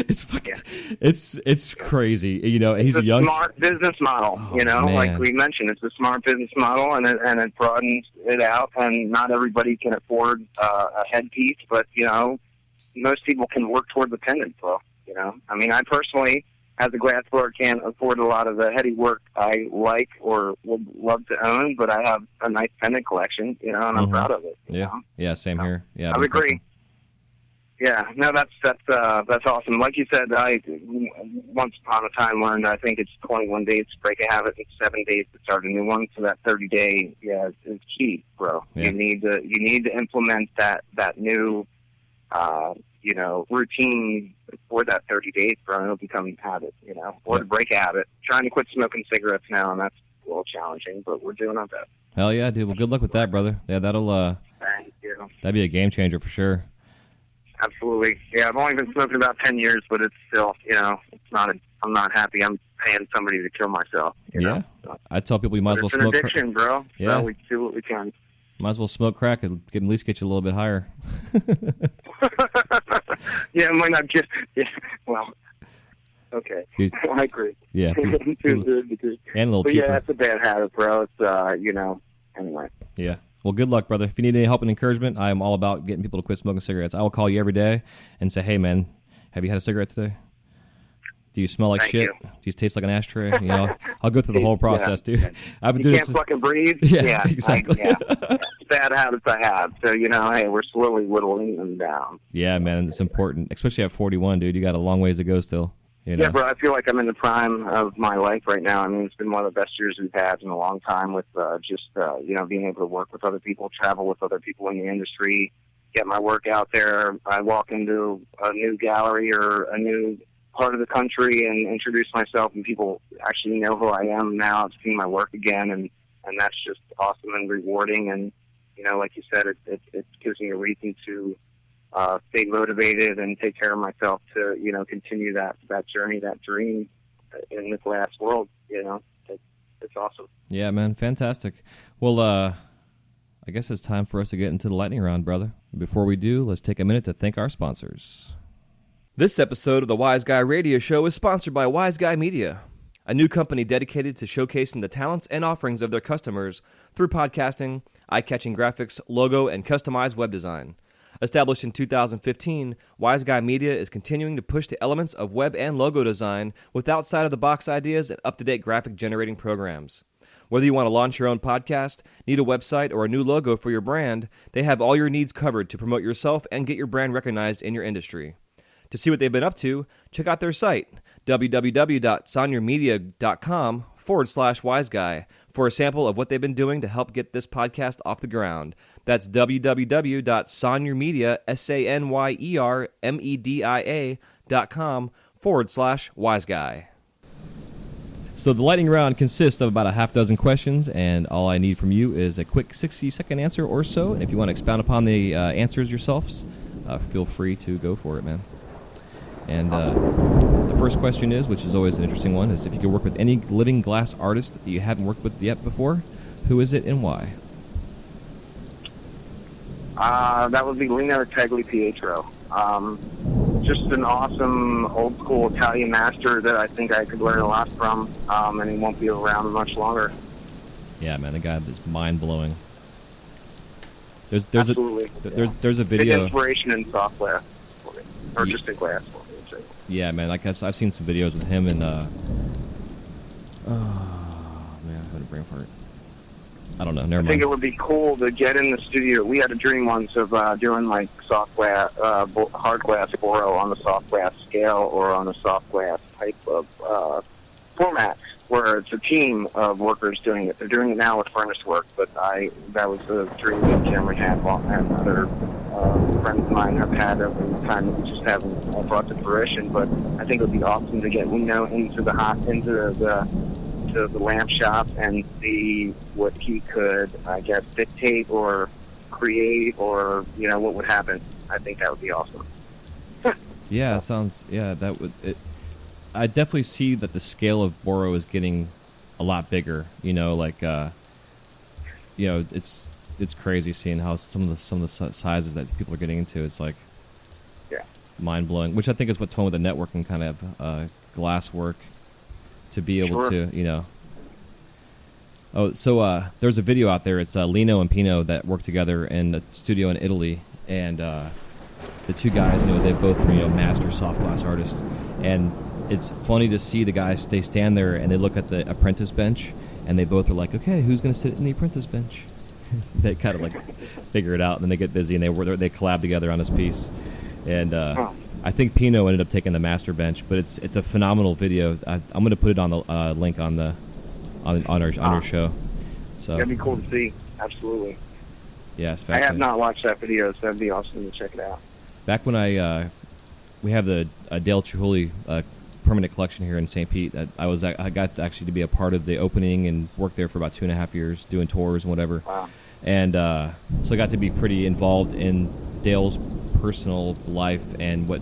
It's fucking, it's crazy. He's a young, smart business model. Man. Like we mentioned, it's a smart business model, and it broadens it out. And not everybody can afford a headpiece, but most people can work toward the pendant flow. I mean, I personally, as a glass blower, can't afford a lot of the heady work I like or would love to own, but I have a nice pendant collection, and I'm proud of it. Yeah, same here. Yeah, I would agree. Yeah, no, that's awesome. Like you said, I once upon a time learned I think it's 21 days to break a habit and 7 days to start a new one. So that 30-day, is key, bro. Yeah. You need to implement that new, routine for that 30 days, bro. And it'll become a habit, or to break a habit. Trying to quit smoking cigarettes now, and that's a little challenging, but we're doing our best. Hell yeah, dude. Well, good luck with that, brother. Yeah, Thank you. that'd be a game changer for sure. Absolutely. Yeah, I've only been smoking about 10 years, but it's still, I'm not happy. I'm paying somebody to kill myself. Yeah. So, I tell people you might as well smoke. It's an addiction, bro. Yeah. So we do what we can. Might as well smoke crack and at least get you a little bit higher. Yeah, it might not just, well, okay. Dude. I agree. Yeah. To a degree. And a little but cheaper. yeah, that's a bad habit, bro. It's, anyway. Yeah. Well, good luck, brother. If you need any help and encouragement, I am all about getting people to quit smoking cigarettes. I will call you every day and say, hey, man, have you had a cigarette today? Do you smell like Thank shit? you. Do you taste like an ashtray? I'll go through the whole process, dude. I've been You doing can't fucking breathe? Yeah, exactly. It's bad habits I have. So, hey, we're slowly whittling them down. Yeah, man, it's important. Especially at 41, dude. You got a long ways to go still. Yeah, bro, I feel like I'm in the prime of my life right now. I mean, it's been one of the best years we've had in a long time with being able to work with other people, travel with other people in the industry, get my work out there. I walk into a new gallery or a new part of the country and introduce myself, and people actually know who I am now. I've seen my work again, and that's just awesome and rewarding. And, like you said, it gives me a reason to stay motivated and take care of myself to, continue that journey, that dream in the glass world. It's awesome. Yeah, man, fantastic. Well, I guess it's time for us to get into the lightning round, brother. Before we do, let's take a minute to thank our sponsors. This episode of the Wise Guy Radio Show is sponsored by Wise Guy Media, a new company dedicated to showcasing the talents and offerings of their customers through podcasting, eye-catching graphics, logo, and customized web design. Established in 2015, Wise Guy Media is continuing to push the elements of web and logo design with outside-of-the-box ideas and up-to-date graphic-generating programs. Whether you want to launch your own podcast, need a website, or a new logo for your brand, they have all your needs covered to promote yourself and get your brand recognized in your industry. To see what they've been up to, check out their site, www.sonyermedia.com/wiseguy, for a sample of what they've been doing to help get this podcast off the ground. That's www.sonyermedia.com/wiseguy. So the lightning round consists of about a half dozen questions, and all I need from you is a quick 60-second answer or so. And if you want to expound upon the answers yourselves, feel free to go for it, man. And the first question is, which is always an interesting one, is if you could work with any living glass artist that you haven't worked with yet before, who is it and why? That would be Lino Pietro. Just an awesome old school Italian master that I think I could learn a lot from, and he won't be around much longer. Yeah, man, the guy is mind blowing. There's Absolutely. There's a video. Big inspiration in software, or just in glass. Yeah, man, like I've seen some videos with him and oh man, I'm gonna brain fart. I don't know. Never mind. I think it would be cool to get in the studio. We had a dream once of doing like soft glass, hard glass boro on the soft glass scale or on a soft glass type of format, where it's a team of workers doing it. They're doing it now with furnace work, but that was a dream that Cameron had and other friends of mine have had over the time that we just haven't brought to fruition. But I think it would be awesome to get Lino into the lamp shop and see what he could, I guess, dictate or create, or what would happen. I think that would be awesome. Yeah, it sounds. Yeah, that would. I definitely see that the scale of boro is getting a lot bigger. It's crazy seeing how some of the sizes that people are getting into. It's like, yeah, mind blowing. Which I think is what's fun with the networking kind of glass work, to be able to Oh, so there's a video out there. It's Lino and Pino that work together in a studio in Italy, and the two guys, they both master soft glass artists, and it's funny to see the guys. They stand there and they look at the apprentice bench, and they both are like, okay, who's going to sit in the apprentice bench? They kind of like figure it out, and then they get busy and they collab together on this piece. And I think Pino ended up taking the master bench, but it's a phenomenal video. I'm going to put it on the link on our show. So that'd be cool to see. Absolutely. Yeah, it's I fascinating. have not watched that video, so that'd be awesome to check it out. Back when we have the Dale Chihuly permanent collection here in St. Pete. I got actually to be a part of the opening and worked there for about 2.5 years doing tours and whatever. Wow. And so I got to be pretty involved in Dale's personal life and what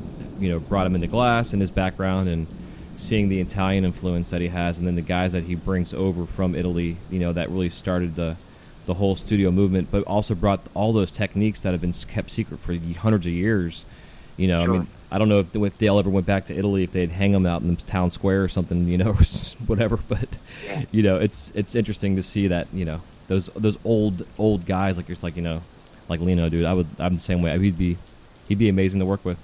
brought him into glass and his background, and seeing the Italian influence that he has, and then the guys that he brings over from Italy, that really started the whole studio movement, but also brought all those techniques that have been kept secret for hundreds of years. Sure. I mean, I don't know if Dale ever went back to Italy, if they'd hang him out in the town square or something, or whatever. But it's interesting to see that those old guys like like Lino, dude. I'm the same way. He'd be amazing to work with.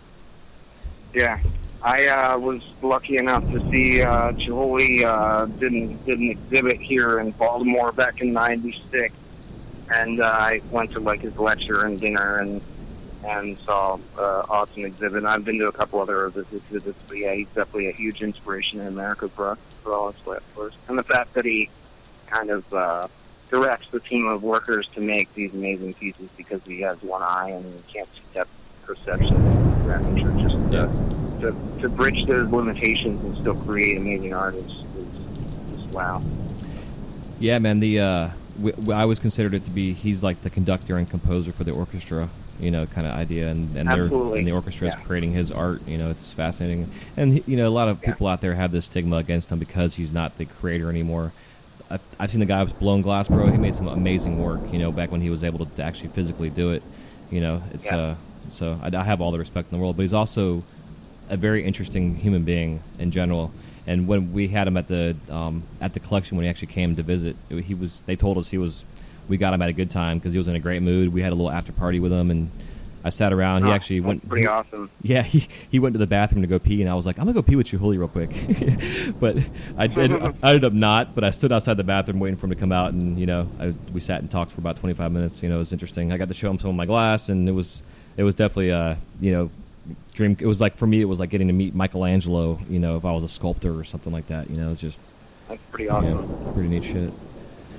Yeah, I was lucky enough to see Chihuly did an exhibit here in Baltimore back in '96, and I went to his lecture and dinner and saw awesome exhibit. And I've been to a couple other of his exhibits, but yeah, he's definitely a huge inspiration in America for us, for all his glass. And the fact that he kind of directs the team of workers to make these amazing pieces because he has one eye and he can't see depth perception of that nature. Just to bridge those limitations and still create amazing art is wow. Yeah, man. I always considered it to be he's like the conductor and composer for the orchestra, kind of idea, and Absolutely. and the orchestra is creating his art. It's fascinating, and a lot of people out there have this stigma against him because he's not the creator anymore. I've seen the guy with Blown Glass, bro. He made some amazing work, back when he was able to actually physically do it. It's so I have all the respect in the world, but he's also a very interesting human being in general. And when we had him at the collection, when he actually came to visit, they told us we got him at a good time because he was in a great mood. We had a little after party with him, and I sat around. He actually went pretty awesome. Yeah, he went to the bathroom to go pee, and I was like, I'm gonna go pee with Chihuly real quick. But I ended up not. But I stood outside the bathroom waiting for him to come out, and we sat and talked for about 25 minutes. It was interesting. I got to show him some of my glass, and it was definitely dream. It was like, for me, it was like getting to meet Michelangelo. If I was a sculptor or something like that. It's just, that's pretty awesome. Pretty neat shit.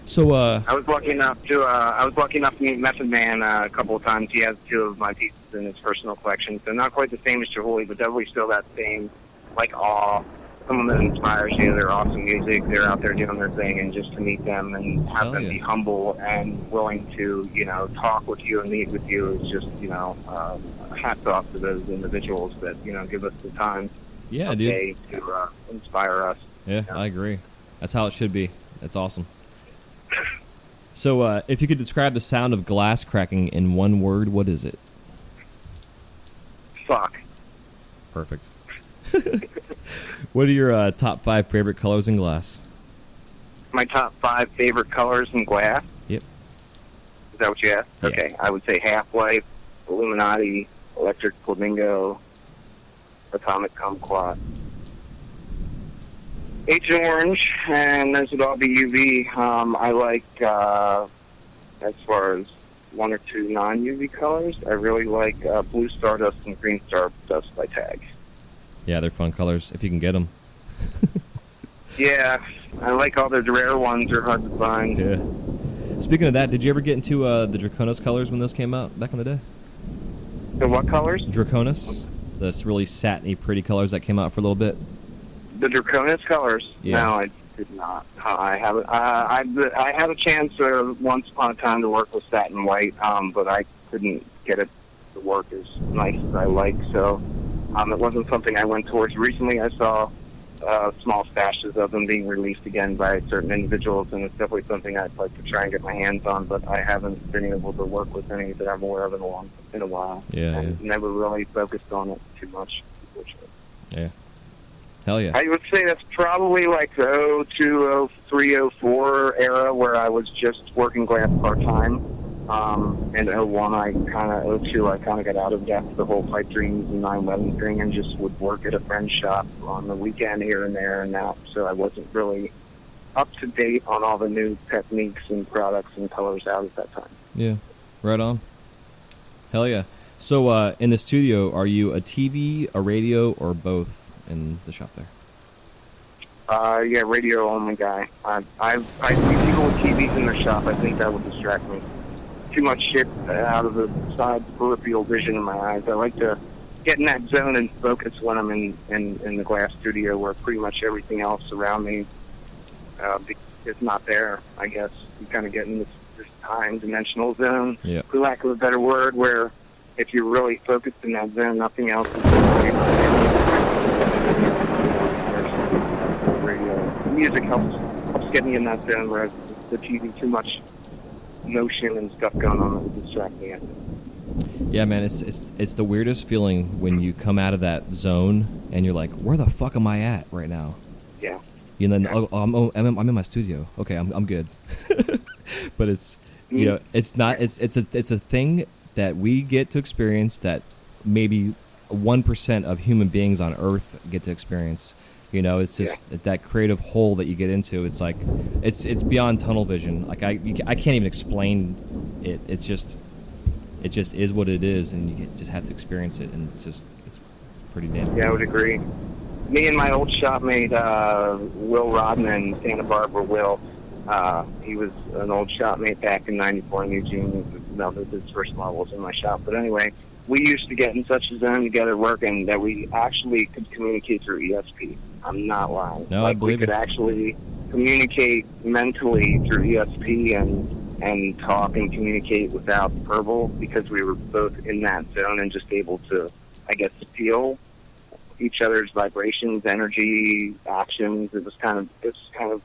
So I was lucky enough to meet Method Man a couple of times. He has 2 of my pieces in his personal collection, so not quite the same as Chihuly, but definitely still that same awe. Someone that inspires you. They're awesome music. They're out there doing their thing, and just to meet them and have them be humble and willing to talk with you and meet with you is just hats off to those individuals that give us the time of day to inspire us. Yeah, I agree. That's how it should be. That's awesome. So, if you could describe the sound of glass cracking in one word, what is it? Fuck. Perfect. What are your top 5 favorite colors in glass? My top 5 favorite colors in glass? Yep. Is that what you asked? Yeah. Okay. I would say Half-Life, Illuminati, Electric Flamingo, Atomic Kumquat, Agent Orange, and those would all be UV. I like, as far as 1 or 2 non-UV colors, I really like Blue Stardust and Green Stardust by Tag. Yeah, they're fun colors, if you can get them. Yeah, I like all the rare ones. They're hard to find. Yeah. Speaking of that, did you ever get into the Draconis colors when those came out back in the day? The what colors? Draconis. Those really satiny, pretty colors that came out for a little bit. The Draconis colors? Yeah. No, I did not. I haven't. I had a chance once upon a time to work with satin white, but I couldn't get it to work as nice as I like. So it wasn't something I went towards. Recently, I saw small stashes of them being released again by certain individuals, and it's definitely something I'd like to try and get my hands on. But I haven't been able to work with any that I'm aware of in a while. Yeah, and never really focused on it too much, unfortunately. Yeah. Hell yeah. I would say that's probably like the 02, 03, 04 era where I was just working glass part-time. And 01, I kind of, 02, I kind of got out of depth the whole pipe dreams and 9/11 thing and just would work at a friend's shop on the weekend here and there and that. So I wasn't really up to date on all the new techniques and products and colors out at that time. Yeah. Right on. Hell yeah. So in the studio, are you a TV, a radio, or both in the shop there? Yeah, radio only guy. I see people with TVs in their shop. I think that would distract me. Too much shit out of the side peripheral vision in my eyes. I like to get in that zone and focus when I'm in the glass studio, where pretty much everything else around me is not there. I guess you kind of get in this time-dimensional zone, for lack of a better word, where if you're really focused in that zone, nothing else is radio. Music helps get me in that zone, whereas the TV, too much motion and stuff going on that would distract me. Yeah, man, it's the weirdest feeling when you come out of that zone and you're like, where the fuck am I at right now? Yeah. And then I'm in my studio. Okay, I'm good. But it's it's not it's a thing that we get to experience that maybe 1% of human beings on Earth get to experience. It's just that creative hole that you get into. It's like it's beyond tunnel vision. Like I can't even explain it. It's just is what it is, and you just have to experience it. And it's pretty damn cool. Yeah, I would agree. Me and my old shopmate Will Rodman, Santa Barbara Will. He was an old shopmate back in '94 in Eugene. His first model was in my shop. But anyway, we used to get in such a zone together working that we actually could communicate through ESP. I'm not lying. No, I believe we could actually communicate mentally through ESP, and and talk and communicate without verbal, because we were both in that zone and just able to, I guess, feel each other's vibrations, energy, actions. It's kind of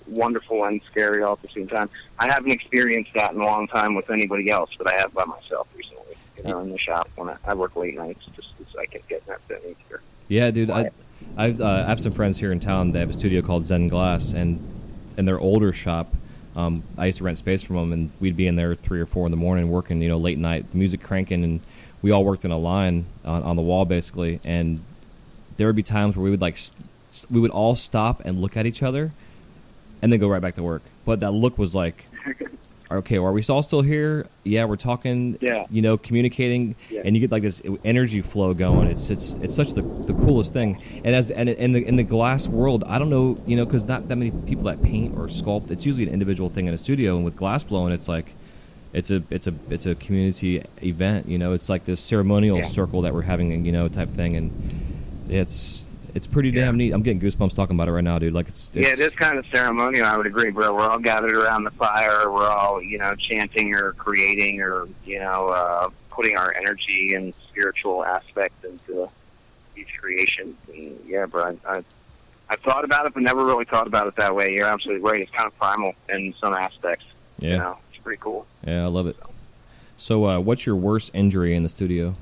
wonderful and scary all at the same time. I haven't experienced that in a long time with anybody else, but I have by myself recently, in the shop when I work late nights, just so I can get in that setting here. Yeah, dude. I have some friends here in town. They have a studio called Zen Glass, and in their older shop, I used to rent space from them, and we'd be in there 3 or 4 in the morning working, late night, music cranking, and we all worked in a line on the wall basically. And there would be times where we would we would all stop and look at each other, and then go right back to work. But that look was like, okay, are we all still here? Yeah, we're talking. Yeah. Communicating, and you get like this energy flow going. It's such the coolest thing. And in the glass world, I don't know, because not that many people that paint or sculpt. It's usually an individual thing in a studio, and with glass blowing, it's like, it's a community event. It's like this ceremonial circle that we're having, type thing, and it's pretty damn neat. I'm getting goosebumps talking about it right now, dude. Like it's it is kind of ceremonial. I would agree, bro. We're all gathered around the fire. We're all chanting or creating or putting our energy and spiritual aspect into these creations. And yeah, bro, I've thought about it, but never really thought about it that way. You're absolutely right. It's kind of primal in some aspects. Yeah, it's pretty cool. Yeah, I love it. So, what's your worst injury in the studio?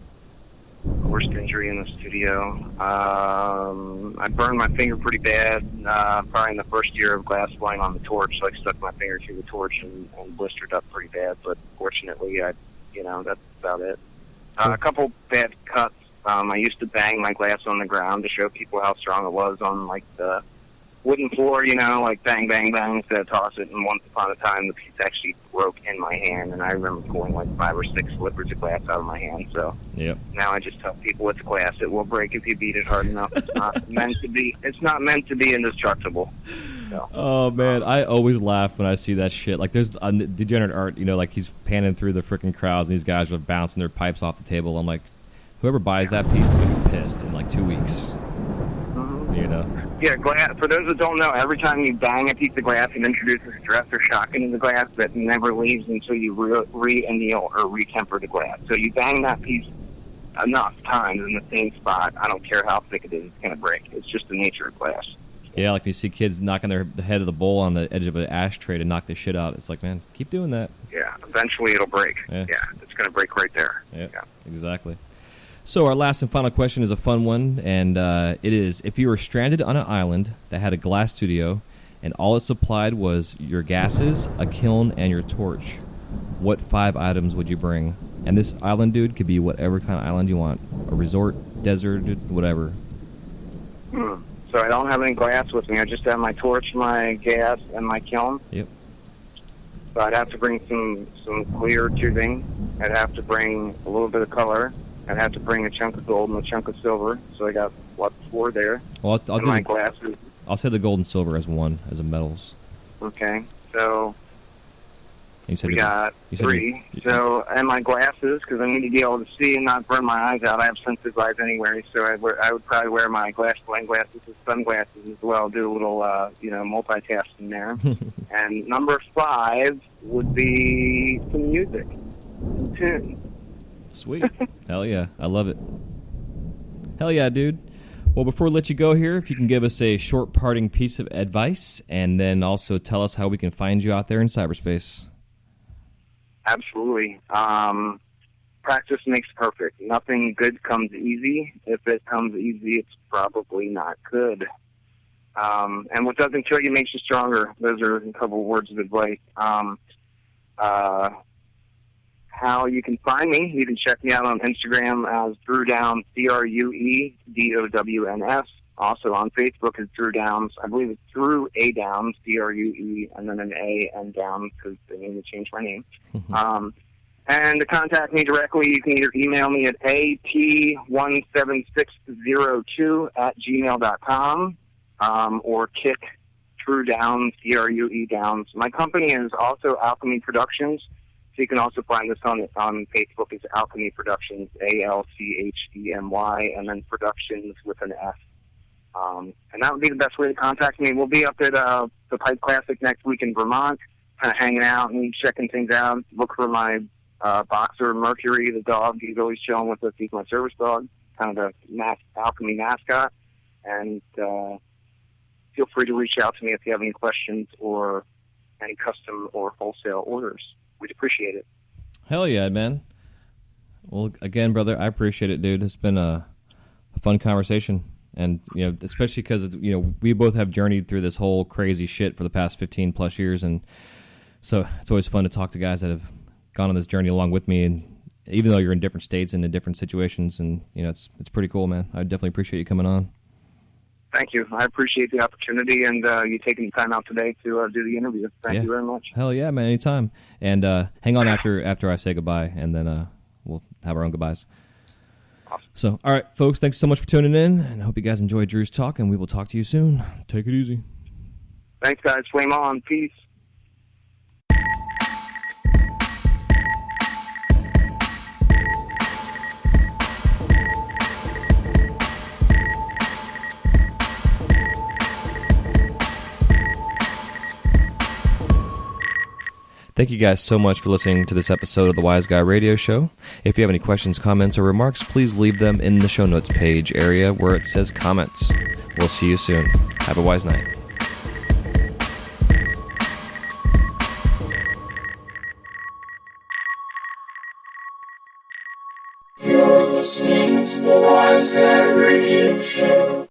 Worst injury in the studio. I burned my finger pretty bad, probably in the first year of glass blowing on the torch. So I stuck my finger through the torch and blistered up pretty bad. But fortunately, that's about it. A couple bad cuts. I used to bang my glass on the ground to show people how strong it was on like the wooden floor, like bang, bang, bang, instead of toss it. And once upon a time, the piece actually broke in my hand, and I remember pulling like 5 or 6 slippers of glass out of my hand. So now I just tell people it's glass. It will break if you beat it hard enough. It's not meant to be. It's not meant to be indestructible. So, oh man, I always laugh when I see that shit. Like there's degenerate art, like he's panning through the freaking crowds, and these guys are bouncing their pipes off the table. I'm like, whoever buys that piece is gonna be pissed in like 2 weeks. Yeah, glass. For those that don't know, every time you bang a piece of glass, it introduces stress or shock into the glass that never leaves until you re-anneal or re-temper the glass. So you bang that piece enough times in the same spot, I don't care how thick it is, it's going to break. It's just the nature of glass. Yeah, like you see kids knocking the head of the bowl on the edge of an ashtray to knock the shit out. It's like, man, keep doing that. Yeah, eventually it'll break. Yeah, it's going to break right there. Yeah, exactly. So our last and final question is a fun one, and it is, if you were stranded on an island that had a glass studio and all it supplied was your gases, a kiln, and your torch, what 5 items would you bring? And this island, dude, could be whatever kind of island you want. A resort, desert, whatever. So I don't have any glass with me. I just have my torch, my gas, and my kiln. Yep. So I'd have to bring some clear tubing. I'd have to bring a little bit of color. I'd have to bring a chunk of gold and a chunk of silver. So I got, 4 there? Well, I'll do my glasses. I'll say the gold and silver as one, as a metals. Okay. So we got 3. And my glasses, because I need to be able to see and not burn my eyes out. I have sensitive eyes anyway, so I would probably wear my blend glasses and sunglasses as well. Do a little, multitasking there. And number 5 would be some music, some tunes. Sweet. Hell yeah. I love it. Hell yeah, dude. Well, before we let you go here, if you can give us a short parting piece of advice, and then also tell us how we can find you out there in cyberspace. Absolutely. Practice makes perfect. Nothing good comes easy. If it comes easy, it's probably not good. And what doesn't kill you makes you stronger. Those are a couple of words of advice. How you can find me, you can check me out on Instagram as Druw Downs, DRUEDOWNS. Also on Facebook is Drue Downs. I believe it's Druw A Downs, DRUE, and then an A and Downs because they need to change my name. And to contact me directly, you can either email me at at17602@gmail.com or kick Drue Downs, DRUE Downs. My company is also Alchemy Productions. So you can also find us on Facebook. It's Alchemy Productions, ALCHEMY, and then Productions with an S. And that would be the best way to contact me. We'll be up at the Pipe Classic next week in Vermont. kind of hanging out and checking things out. Look for my boxer, Mercury, the dog. He's always chilling with us. He's my service dog, kind of the alchemy mascot. And feel free to reach out to me if you have any questions or any custom or wholesale orders. We'd appreciate it. Hell yeah, man. Well, again, brother, I appreciate it, dude. It's been a fun conversation. And, especially because, we both have journeyed through this whole crazy shit for the past 15 plus years. And so it's always fun to talk to guys that have gone on this journey along with me. And even though you're in different states and in different situations, and, it's pretty cool, man. I definitely appreciate you coming on. Thank you. I appreciate the opportunity and you taking the time out today to do the interview. Thank you very much. Hell yeah, man. Anytime. And hang on after I say goodbye, and then we'll have our own goodbyes. Awesome. So, all right, folks, thanks so much for tuning in, and I hope you guys enjoyed Drew's talk, and we will talk to you soon. Take it easy. Thanks, guys. Flame on. Peace. Thank you guys so much for listening to this episode of the Wise Guy Radio Show. If you have any questions, comments, or remarks, please leave them in the show notes page area where it says comments. We'll see you soon. Have a wise night. You're listening to the Wise Guy Radio Show.